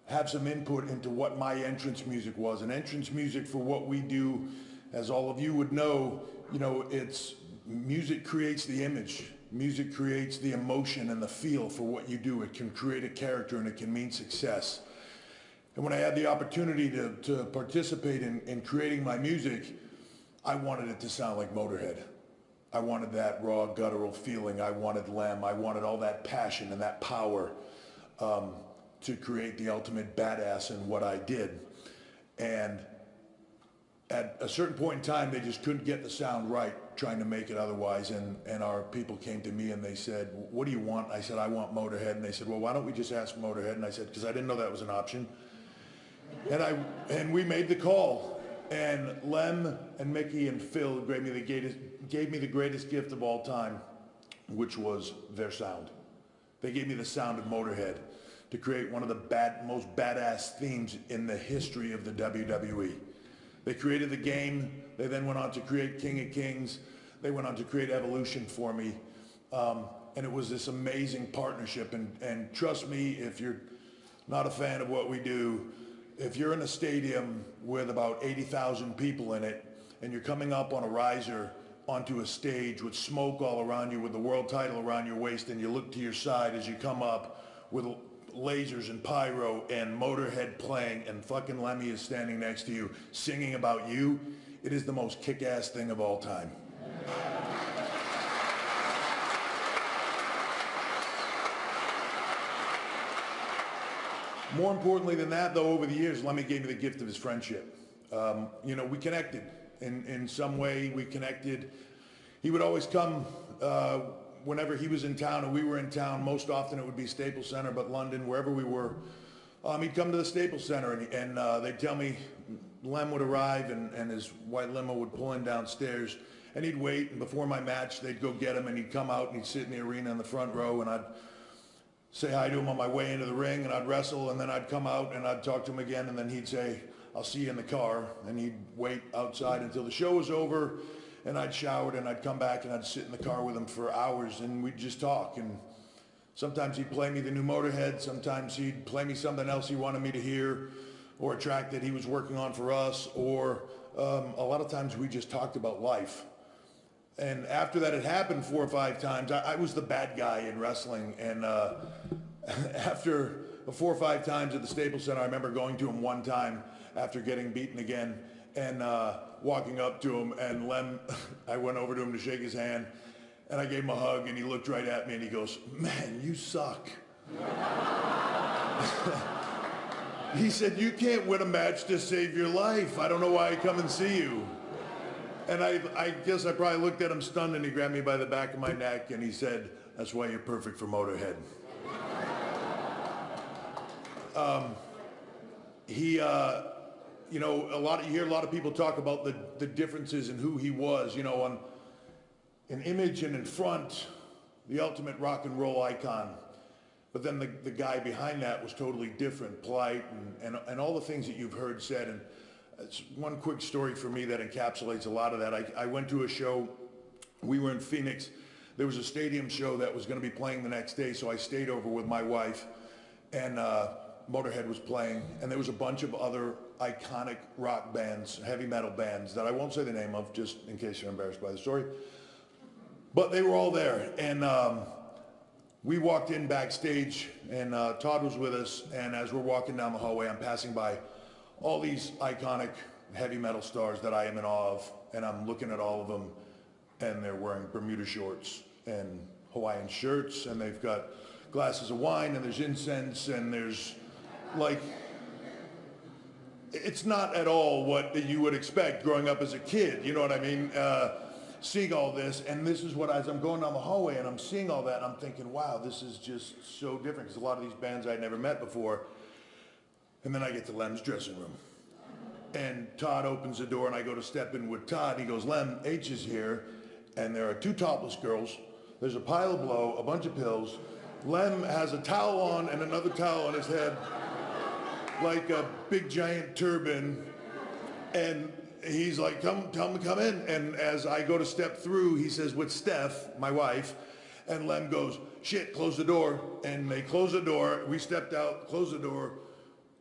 have some input into what my entrance music was. And entrance music for what we do, as all of you would know, it's music creates the image. Music creates the emotion and the feel for what you do. It can create a character and it can mean success. And when I had the opportunity to participate in creating my music, I wanted it to sound like Motorhead. I wanted that raw, guttural feeling. I wanted Lem. I wanted all that passion and that power to create the ultimate badass in what I did. And at a certain point in time, they just couldn't get the sound right, trying to make it otherwise. And our people came to me and they said, what do you want? I said, I want Motorhead. And they said, well, why don't we just ask Motorhead? And I said, because I didn't know that was an option. And we made the call. And Lem and Mickey and Phil gave me the greatest gift of all time, which was their sound. They gave me the sound of Motorhead to create one of the most badass themes in the history of the WWE. They created the game. They then went on to create King of Kings. They went on to create Evolution for me. And it was this amazing partnership. And trust me, if you're not a fan of what we do, if you're in a stadium with about 80,000 people in it, and you're coming up on a riser onto a stage with smoke all around you, with the world title around your waist, and you look to your side as you come up with lasers and pyro and Motorhead playing, and fucking Lemmy is standing next to you singing about you, it is the most kick-ass thing of all time. More importantly than that, though, over the years, Lemmy gave me the gift of his friendship. We connected. In some way, we connected. He would always come whenever he was in town and we were in town. Most often it would be Staples Center, but London, wherever we were. He'd come to the Staples Center and they'd tell me Lem would arrive and his white limo would pull in downstairs. And he'd wait, and before my match, they'd go get him, and he'd come out and he'd sit in the arena in the front row, and I'd say hi to him on my way into the ring, and I'd wrestle, and then I'd come out and I'd talk to him again, and then he'd say, I'll see you in the car, and he'd wait outside until the show was over, and I'd showered, and I'd come back, and I'd sit in the car with him for hours, and we'd just talk, and sometimes he'd play me the new Motorhead, sometimes he'd play me something else he wanted me to hear, or a track that he was working on for us, or a lot of times we just talked about life. And after that had happened 4 or 5 times, I was the bad guy in wrestling. And after 4 or 5 times at the Staples Center, I remember going to him one time after getting beaten again and walking up to him. And Lem, I went over to him to shake his hand. And I gave him a hug. And he looked right at me and he goes, man, you suck. He said, you can't win a match to save your life. I don't know why I come and see you. And I guess I probably looked at him stunned, and he grabbed me by the back of my neck and he said, that's why you're perfect for Motorhead. You hear a lot of people talk about the differences in who he was, on an image and in front, the ultimate rock and roll icon. But then the guy behind that was totally different, polite, and all the things that you've heard said. And it's one quick story for me that encapsulates a lot of that. I went to a show, we were in Phoenix. There was a stadium show that was going to be playing the next day, so I stayed over with my wife, and Motorhead was playing, and there was a bunch of other iconic rock bands, heavy metal bands, that I won't say the name of, just in case you're embarrassed by the story. But they were all there, and we walked in backstage, and Todd was with us, and as we're walking down the hallway, I'm passing by all these iconic heavy metal stars that I am in awe of, and I'm looking at all of them, and they're wearing Bermuda shorts and Hawaiian shirts, and they've got glasses of wine, and there's incense, and there's it's not at all what you would expect growing up as a kid, you know what I mean? Seeing all this, and this is what, as I'm going down the hallway and I'm seeing all that, and I'm thinking, wow, this is just so different, because a lot of these bands I'd never met before. And then I get to Lem's dressing room. And Todd opens the door and I go to step in with Todd. He goes, Lem, H is here. and there are two topless girls. There's a pile of blow, a bunch of pills. Lem has a towel on and another towel on his head, like a big giant turban. And he's like, come in. And as I go to step through, he says, with Steph, my wife, and Lem goes, shit, close the door. And they close the door. We stepped out, closed the door.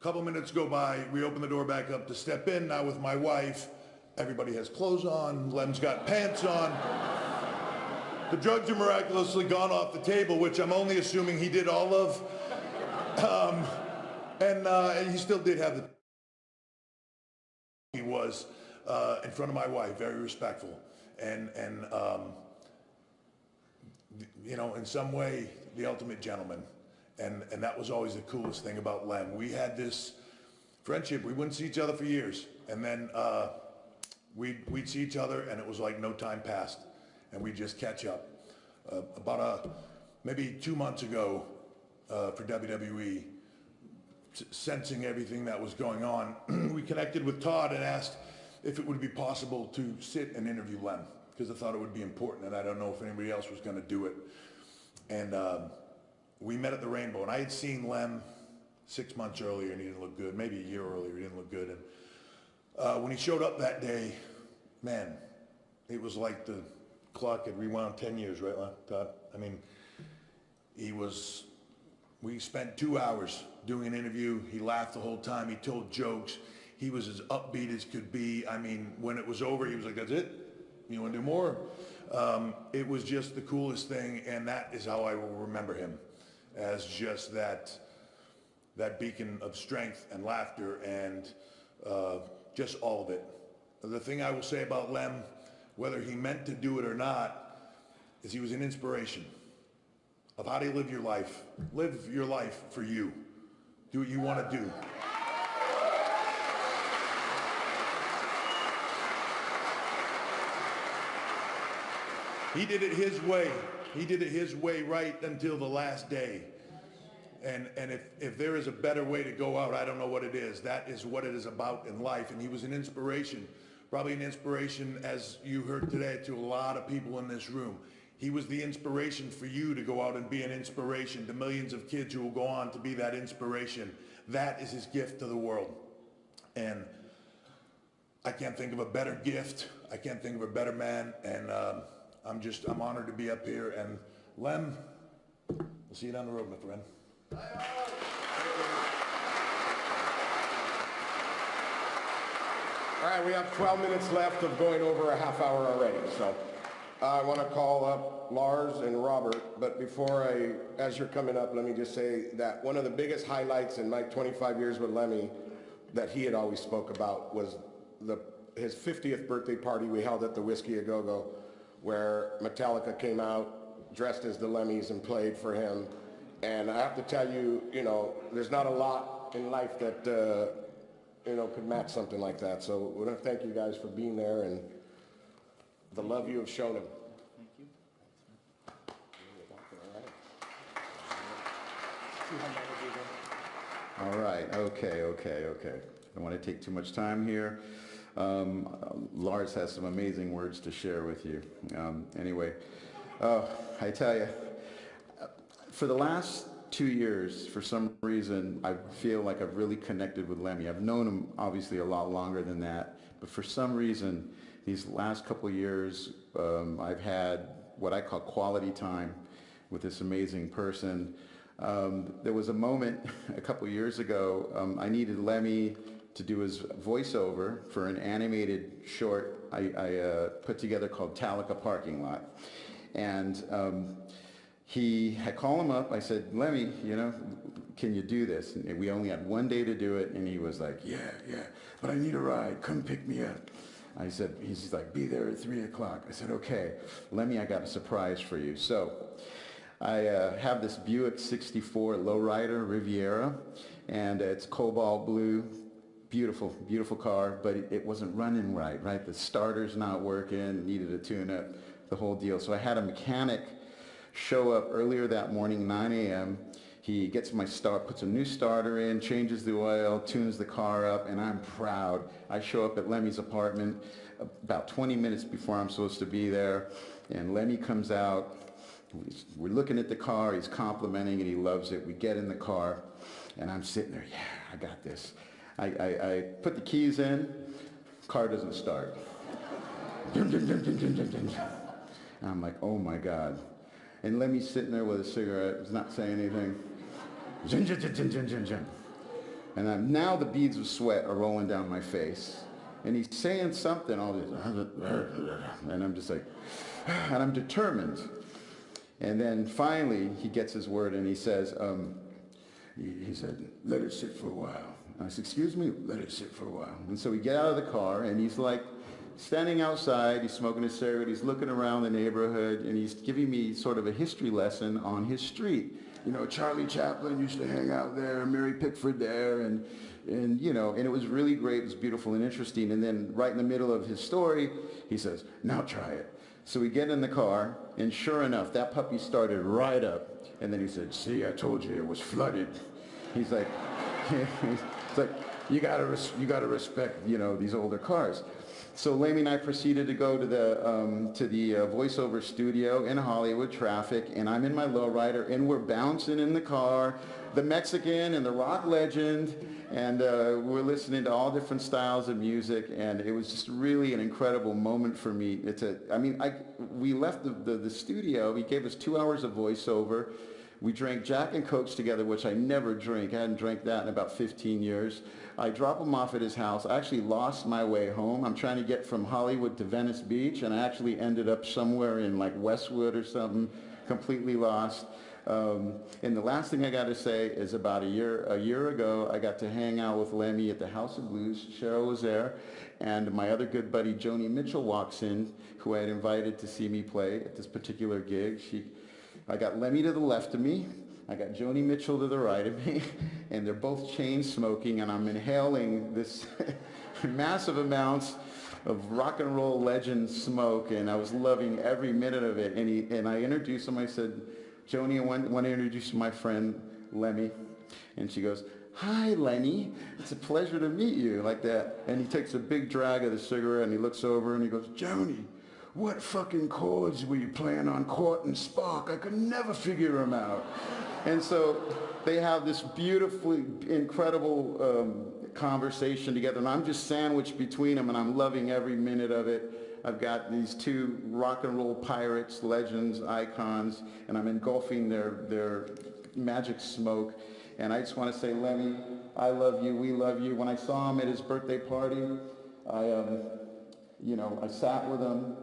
A couple minutes go by. We open the door back up to step in. Now with my wife, everybody has clothes on. Lem's got pants on. The drugs are miraculously gone off the table, which I'm only assuming he did all of. And he still did have the... He was in front of my wife, very respectful. And you know, in some way, the ultimate gentleman. And that was always the coolest thing about Lem. We had this friendship. We wouldn't see each other for years. And then we'd see each other, and it was like no time passed. And we'd just catch up. Maybe 2 months ago for WWE, sensing everything that was going on, we connected with Todd and asked if it would be possible to sit and interview Lem, because I thought it would be important, and I don't know if anybody else was going to do it. And we met at the Rainbow, and I had seen Lem 6 months earlier, and he didn't look good. Maybe a year earlier, he didn't look good. And when he showed up that day, man, it was like the clock had rewound 10 years, right, Todd? I mean, we spent 2 hours doing an interview. He laughed the whole time. He told jokes. He was as upbeat as could be. I mean, when it was over, he was like, that's it? You want to do more? It was just the coolest thing, and that is how I will remember him, as just that beacon of strength and laughter and just all of it. The thing I will say about Lem, whether he meant to do it or not, is he was an inspiration of how do you live your life. Live your life for you. Do what you want to do. He did it his way. He did it his way right until the last day. And if there is a better way to go out, I don't know what it is. That is what it is about in life. And he was an inspiration, probably an inspiration, as you heard today, to a lot of people in this room. He was the inspiration for you to go out and be an inspiration to millions of kids who will go on to be that inspiration. That is his gift to the world. And I can't think of a better gift. I can't think of a better man. And I'm honored to be up here. And Lem, we'll see you down the road, my friend. All right, we have 12 minutes left of going over a half hour already. So I want to call up Lars and Robert. But before as you're coming up, let me just say that one of the biggest highlights in my 25 years with Lemmy that he had always spoke about was his 50th birthday party we held at the Whiskey A Go-Go, where Metallica came out dressed as the Lemmys and played for him. And I have to tell you, you know, there's not a lot in life that, you know, could match something like that. So we want to thank you guys for being there and the love you have shown him. Thank you. All right, okay. I don't want to take too much time here. Lars has some amazing words to share with you. Anyway, I tell you, for the last 2 years, for some reason, I feel like I've really connected with Lemmy. I've known him obviously a lot longer than that, but for some reason, these last couple of years, I've had what I call quality time with this amazing person. There was a moment a couple of years ago, I needed Lemmy to do his voiceover for an animated short I put together called Metallica Parking Lot. And I called him up, I said, Lemmy, you know, can you do this? And we only had 1 day to do it, and he was like, yeah, but I need a ride, come pick me up. I said, he's like, be there at 3 o'clock. I said, okay, Lemmy, I got a surprise for you. So I have this Buick 64 lowrider Riviera, and it's cobalt blue. Beautiful, beautiful car, but it wasn't running right? The starter's not working, needed a tune-up, the whole deal. So I had a mechanic show up earlier that morning, 9 a.m. He gets my start, puts a new starter in, changes the oil, tunes the car up, and I'm proud. I show up at Lemmy's apartment. about 20 minutes before I'm supposed to be there, and Lemmy comes out. We're looking at the car, he's complimenting it, he loves it. We get in the car, and I'm sitting there, yeah, I got this. I put the keys in, car doesn't start. And I'm like, oh my God. And Lemmy's sitting there with a cigarette, he's not saying anything. And now the beads of sweat are rolling down my face. And he's saying something, all this, and I'm just like, and I'm determined. And then finally, he gets his word and he says, he said, let it sit for a while. And I said, excuse me, let it sit for a while. And so we get out of the car and he's like standing outside, he's smoking a cigarette, he's looking around the neighborhood, and he's giving me sort of a history lesson on his street. You know, Charlie Chaplin used to hang out there, Mary Pickford there, and you know, and it was really great, it was beautiful and interesting. And then right in the middle of his story, he says, now try it. So we get in the car, and sure enough, that puppy started right up. And then he said, see, I told you it was flooded. He's like, it's like, you gotta respect, you know, these older cars. So Lemmy and I proceeded to go to the voiceover studio in Hollywood, traffic, and I'm in my lowrider, and we're bouncing in the car, the Mexican and the rock legend, and we're listening to all different styles of music, and it was just really an incredible moment for me. We left the studio, he gave us 2 hours of voiceover. We drank Jack and Cokes together, which I never drink. I hadn't drank that in about 15 years. I drop him off at his house. I actually lost my way home. I'm trying to get from Hollywood to Venice Beach, and I actually ended up somewhere in like Westwood or something, completely lost. And the last thing I got to say is about a year ago, I got to hang out with Lemmy at the House of Blues. Cheryl was there, and my other good buddy Joni Mitchell walks in, who I had invited to see me play at this particular gig. I got Lemmy to the left of me, I got Joni Mitchell to the right of me, and they're both chain smoking, and I'm inhaling this massive amounts of rock and roll legend smoke, and I was loving every minute of it. And I introduced him. I said, Joni, I want to introduce my friend Lemmy. And she goes, hi, Lenny. It's a pleasure to meet you, like that. And he takes a big drag of the cigarette, and he looks over, and he goes, Joni, what fucking chords were you playing on Court and Spark? I could never figure them out. And so they have this beautifully incredible conversation together, and I'm just sandwiched between them, and I'm loving every minute of it. I've got these two rock and roll pirates, legends, icons, and I'm engulfing their magic smoke. And I just want to say, Lemmy, I love you, we love you. When I saw him at his birthday party, I sat with him.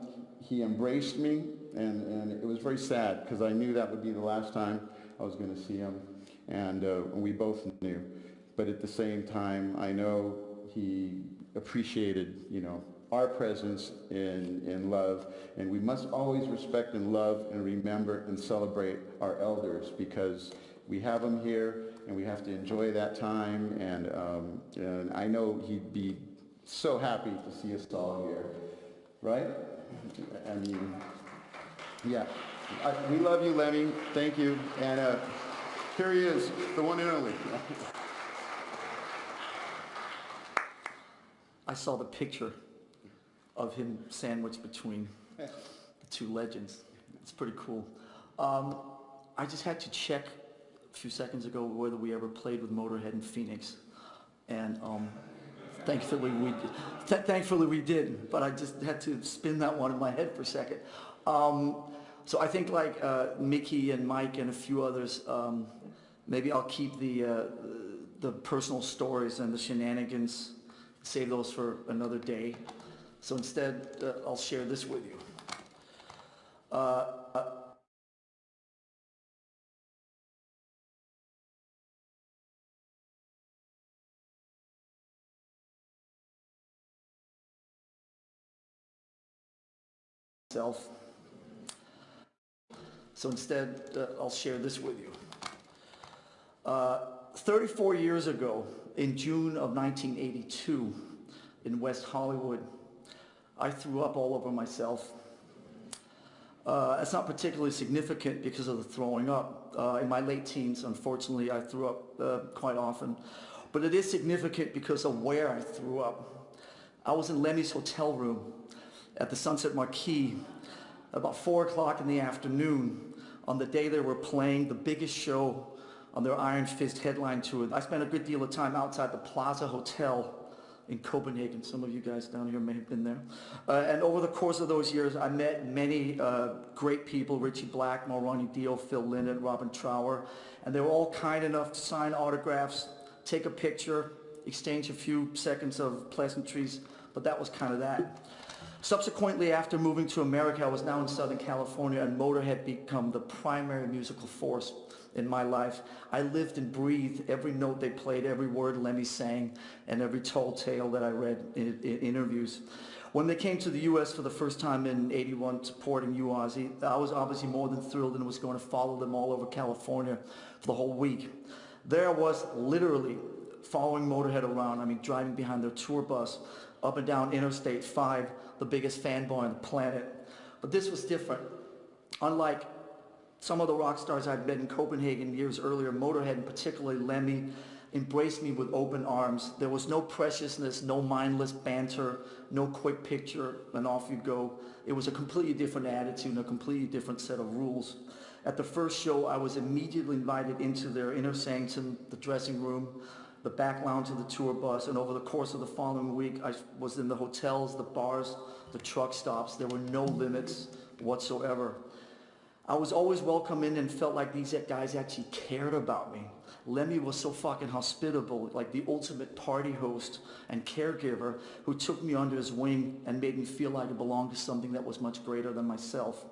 He embraced me, and it was very sad because I knew that would be the last time I was going to see him, and we both knew. But at the same time, I know he appreciated, our presence in love, and we must always respect and love and remember and celebrate our elders, because we have them here, and we have to enjoy that time, and I know he'd be so happy to see us all here, right? I mean, yeah. We love you, Lemmy. Thank you. And here he is, the one and only. I saw the picture of him sandwiched between the two legends. It's pretty cool. I just had to check a few seconds ago whether we ever played with Motorhead in Phoenix. And thankfully we didn't, but I just had to spin that one in my head for a second. So I think like Mickey and Mike and a few others, maybe I'll keep the personal stories and the shenanigans, save those for another day. So instead, I'll share this with you. So instead, I'll share this with you. 34 years ago, in June of 1982, in West Hollywood, I threw up all over myself. It's not particularly significant because of the throwing up. In my late teens, unfortunately, I threw up quite often. But it is significant because of where I threw up. I was in Lemmy's hotel room. at the Sunset Marquis about 4 o'clock in the afternoon on the day they were playing the biggest show on their Iron Fist headline tour. I spent a good deal of time outside the Plaza Hotel in Copenhagen. Some of you guys down here may have been there. And over the course of those years, I met many great people, Richie Blackmore, Ronnie Dio, Phil Lynott, Robin Trower, and they were all kind enough to sign autographs, take a picture, exchange a few seconds of pleasantries, but that was kind of that. Subsequently, after moving to America, I was now in Southern California, and Motorhead became the primary musical force in my life. I lived and breathed every note they played, every word Lemmy sang, and every tall tale that I read in interviews. When they came to the U.S. for the first time in '81, supporting you, Ozzy, I was obviously more than thrilled and was going to follow them all over California for the whole week. There I was, literally following Motorhead around. I mean, driving behind their tour bus up and down Interstate 5, the biggest fanboy on the planet. But this was different. Unlike some of the rock stars I'd met in Copenhagen years earlier, Motorhead, and particularly Lemmy, embraced me with open arms. There was no preciousness, no mindless banter, no quick picture, and off you go. It was a completely different attitude and a completely different set of rules. At the first show, I was immediately invited into their inner sanctum, the dressing room, the back lounge of the tour bus, and over the course of the following week, I was in the hotels, the bars, the truck stops. There were no limits whatsoever. I was always welcome in and felt like these guys actually cared about me. Lemmy was so fucking hospitable, like the ultimate party host and caregiver who took me under his wing and made me feel like I belonged to something that was much greater than myself.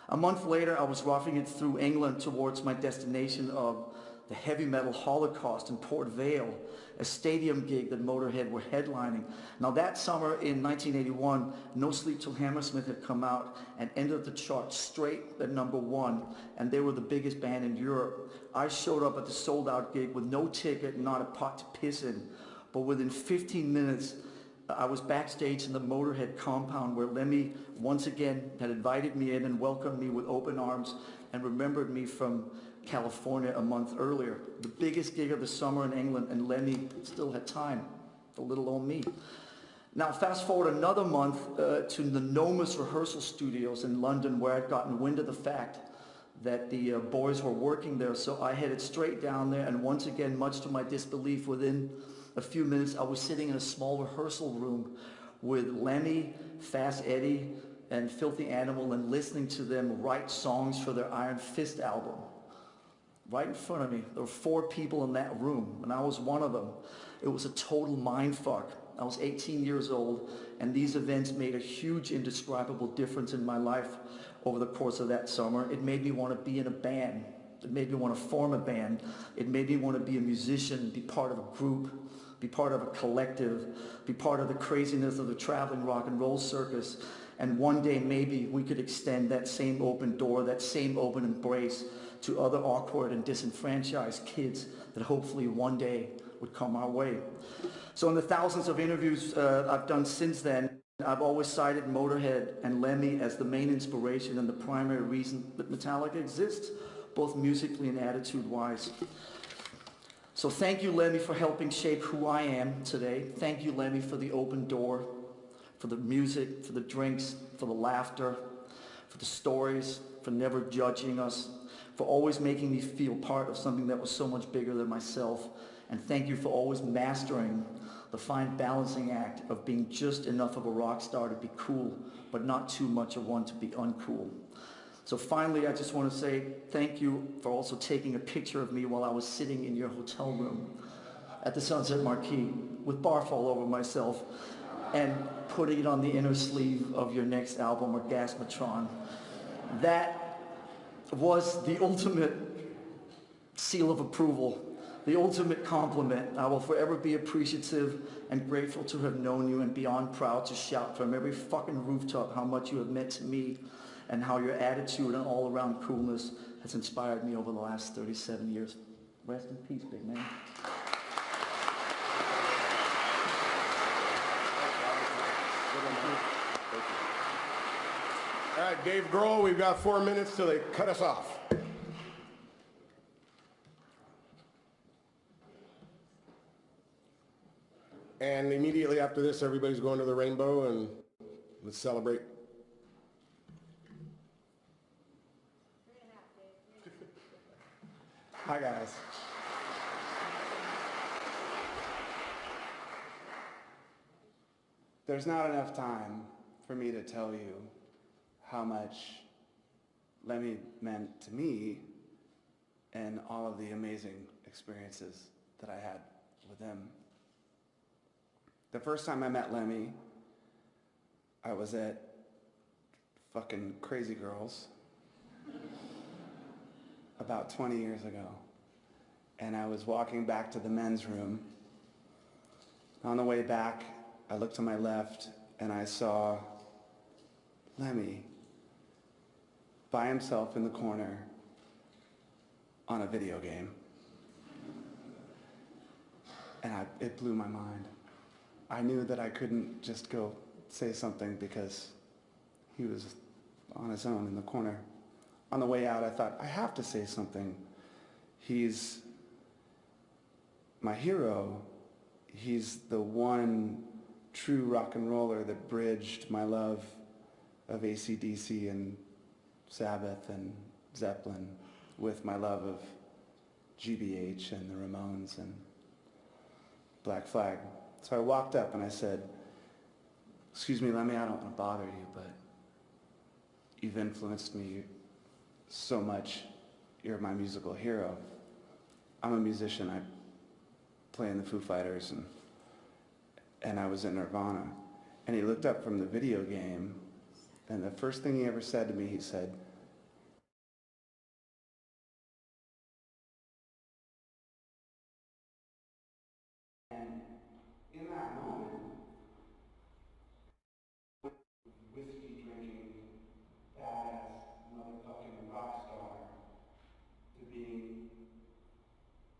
A month later, I was roughing it through England towards my destination of the Heavy Metal Holocaust in Port Vale, a stadium gig that Motorhead were headlining. Now that summer in 1981, No Sleep Till Hammersmith had come out and entered the chart straight at #1, and they were the biggest band in Europe. I showed up at the sold-out gig with no ticket, not a pot to piss in, but within 15 minutes, I was backstage in the Motorhead compound where Lemmy once again had invited me in and welcomed me with open arms and remembered me from California a month earlier. The biggest gig of the summer in England, and Lemmy still had time, the little old me. Now fast forward another month to the Nomus rehearsal studios in London, where I'd gotten wind of the fact that the boys were working there, so I headed straight down there, and once again, much to my disbelief, within a few minutes I was sitting in a small rehearsal room with Lemmy, Fast Eddie, and Filthy Animal, and listening to them write songs for their Iron Fist album. Right in front of me. There were 4 people in that room, and I was one of them. It was a total mindfuck. I was 18 years old, and these events made a huge, indescribable difference in my life over the course of that summer. It made me want to be in a band. It made me want to form a band. It made me want to be a musician, be part of a group, be part of a collective, be part of the craziness of the traveling rock and roll circus. And one day, maybe, we could extend that same open door, that same open embrace to other awkward and disenfranchised kids that hopefully one day would come our way. So in the thousands of interviews I've done since then, I've always cited Motorhead and Lemmy as the main inspiration and the primary reason that Metallica exists, both musically and attitude-wise. So thank you, Lemmy, for helping shape who I am today. Thank you, Lemmy, for the open door, for the music, for the drinks, for the laughter, for the stories, for never judging us, for always making me feel part of something that was so much bigger than myself. And thank you for always mastering the fine balancing act of being just enough of a rock star to be cool, but not too much of one to be uncool. So finally, I just want to say thank you for also taking a picture of me while I was sitting in your hotel room at the Sunset Marquis with barf all over myself and putting it on the inner sleeve of your next album, Orgasmatron. That was the ultimate seal of approval, the ultimate compliment. I will forever be appreciative and grateful to have known you, and beyond proud to shout from every fucking rooftop how much you have meant to me and how your attitude and all-around coolness has inspired me over the last 37 years. Rest in peace, big man. All right, Dave Grohl, we've got 4 minutes till they cut us off. And immediately after this, everybody's going to the Rainbow, and Let's celebrate. Hi, guys. There's not enough time for me to tell you how much Lemmy meant to me and all of the amazing experiences that I had with him. The first time I met Lemmy, I was at fucking Crazy Girls about 20 years ago. And I was walking back to the men's room. On the way back, I looked to my left and I saw Lemmy by himself in the corner on a video game. And it blew my mind. I knew that I couldn't just go say something because he was on his own in the corner. On the way out, I thought, I have to say something. He's my hero. He's the one true rock and roller that bridged my love of AC/DC and Sabbath and Zeppelin with my love of GBH and the Ramones and Black Flag. So I walked up and I said, excuse me, Lemmy, I don't want to bother you, but you've influenced me so much. You're my musical hero. I'm a musician. I play in the Foo Fighters and I was in Nirvana. And he looked up from the video game and the first thing he ever said to me, he said, and in that moment, whiskey drinking, badass, motherfucking rock star, to being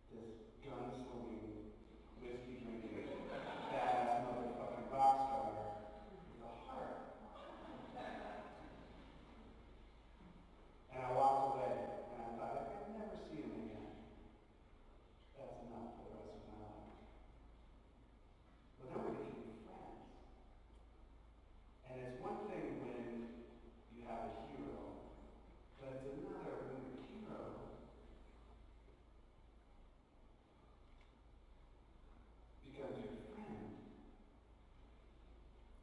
this gun-slinging, whiskey drinking, badass, motherfucking rock star with a heart. And I walked away, and I thought, if I'd never see him again, that's enough for the rest of my life. But then we became friends. And it's one thing when you have a hero, but it's another when your hero becomes your friend.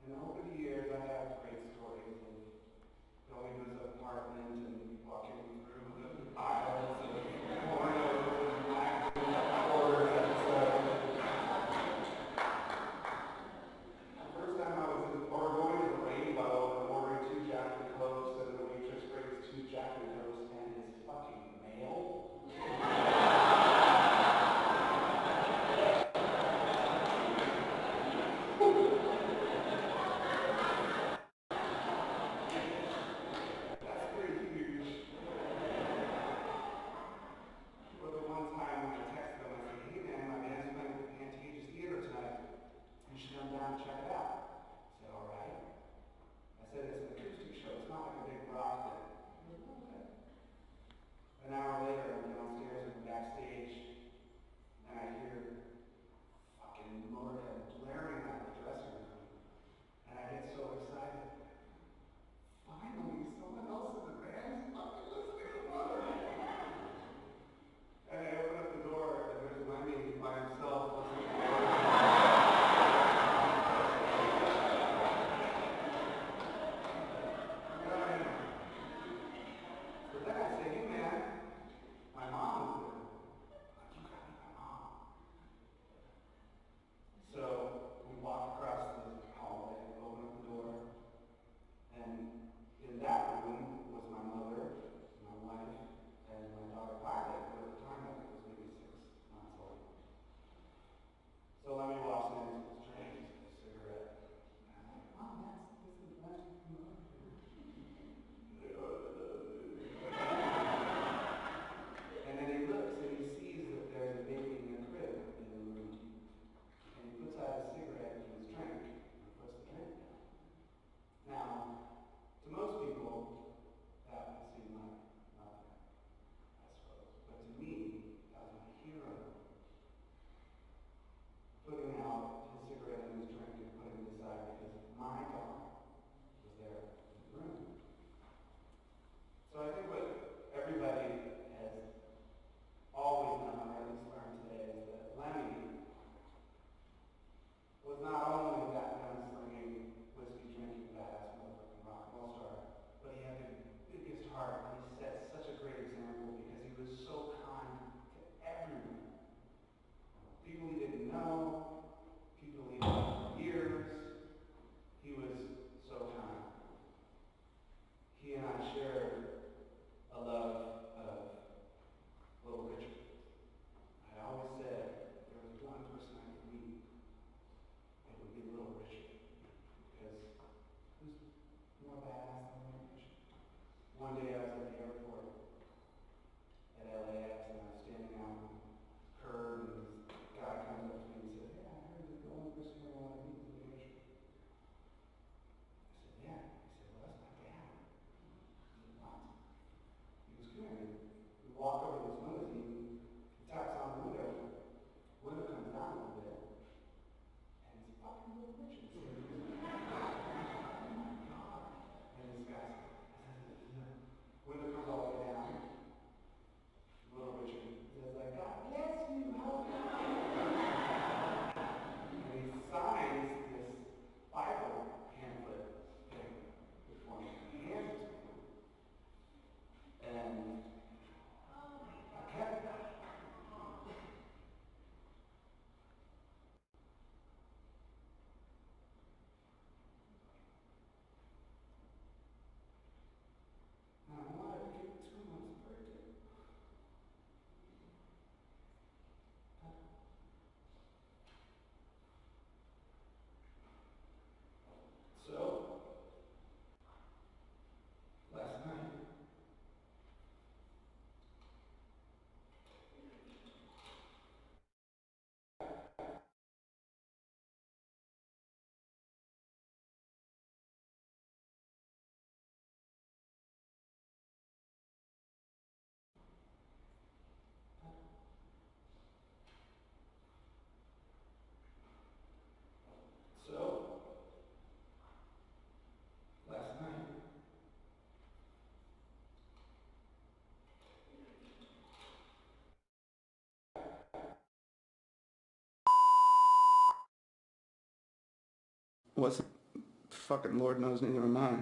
And over the years, I have great stories of going to his apartment and walking through the aisles of pornos and magazines and horror episodes. The first time I was going to the Rainbow and ordering 2 Jack and Cokes, and the waitress brings 2 Jack and Cokes and his fucking mail. That's pretty huge. Or the one time when I texted him, I said, hey man, my band's playing at the Pantages Theater tonight. You should come down and check it out. I said, all right. I said, it's an acoustic show. It's not like a big rock thing. He goes, okay. An hour later, I'm downstairs and backstage, and I hear fucking Motorhead blaring out of the dressing room. And I get so excited. Finally, someone else in the band is fucking listening to Motorhead. And I open up the door, and there's Lemmy by himself listening to Motorhead. So then I say, hey man, my mom is there. Like, you gotta meet my mom. So we walk across the hallway, open up the door, and in that room was my mother, my wife, and my daughter Violet, who at the time I think was maybe 6 months old. So Lemmy walks in, he's drinking a cigarette. And I'm like, Mom, this is Lemmy from Motorhead. And then he looks and he sees that there's a baby in a crib in the room. And he puts out his cigarette and his drink and puts the drink down. Now, to most people, One day I was at the airport at LAX and I was standing out on the curb and this guy comes up to me and says, "Yeah, I heard you're the only person here I want to meet in the ocean." I said, "Yeah." He said, "Well, that's my dad." I said, "What?" He goes, "Come here." We walk over to this limousine, he taps on the window comes down a little bit, and it's fucking Little Richard. And this guy's, window comes all the way down. Little Richard says, like, "God bless you, how are you?" And he signs this Bible pamphlet thing before me. He hands it to me. And I kept it. And I wanted to give it to him on his birthday. So, last night, wasn't fucking Lord knows neither am I.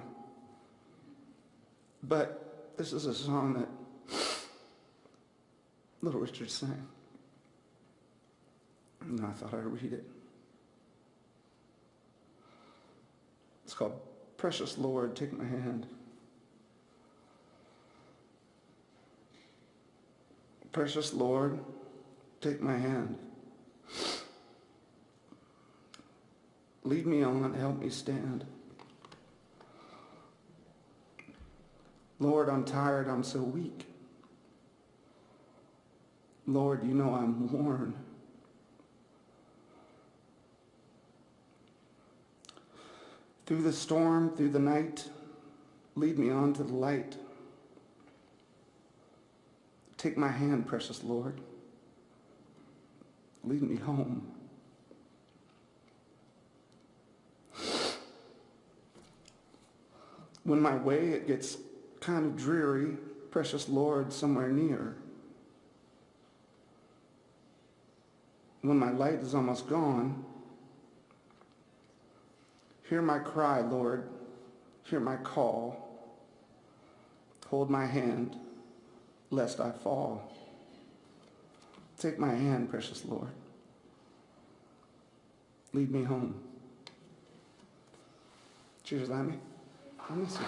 But this is a song that Little Richard sang. And I thought I'd read it. It's called Precious Lord, Take My Hand. Precious Lord, take my hand. Lead me on, help me stand. Lord, I'm tired, I'm so weak. Lord, you know I'm worn. Through the storm, through the night, lead me on to the light. Take my hand, precious Lord. Lead me home. When my way it gets kind of dreary, precious Lord, somewhere near. When my light is almost gone, hear my cry, Lord, hear my call. Hold my hand, lest I fall. Take my hand, precious Lord. Lead me home. Cheers, Lammy. I miss you.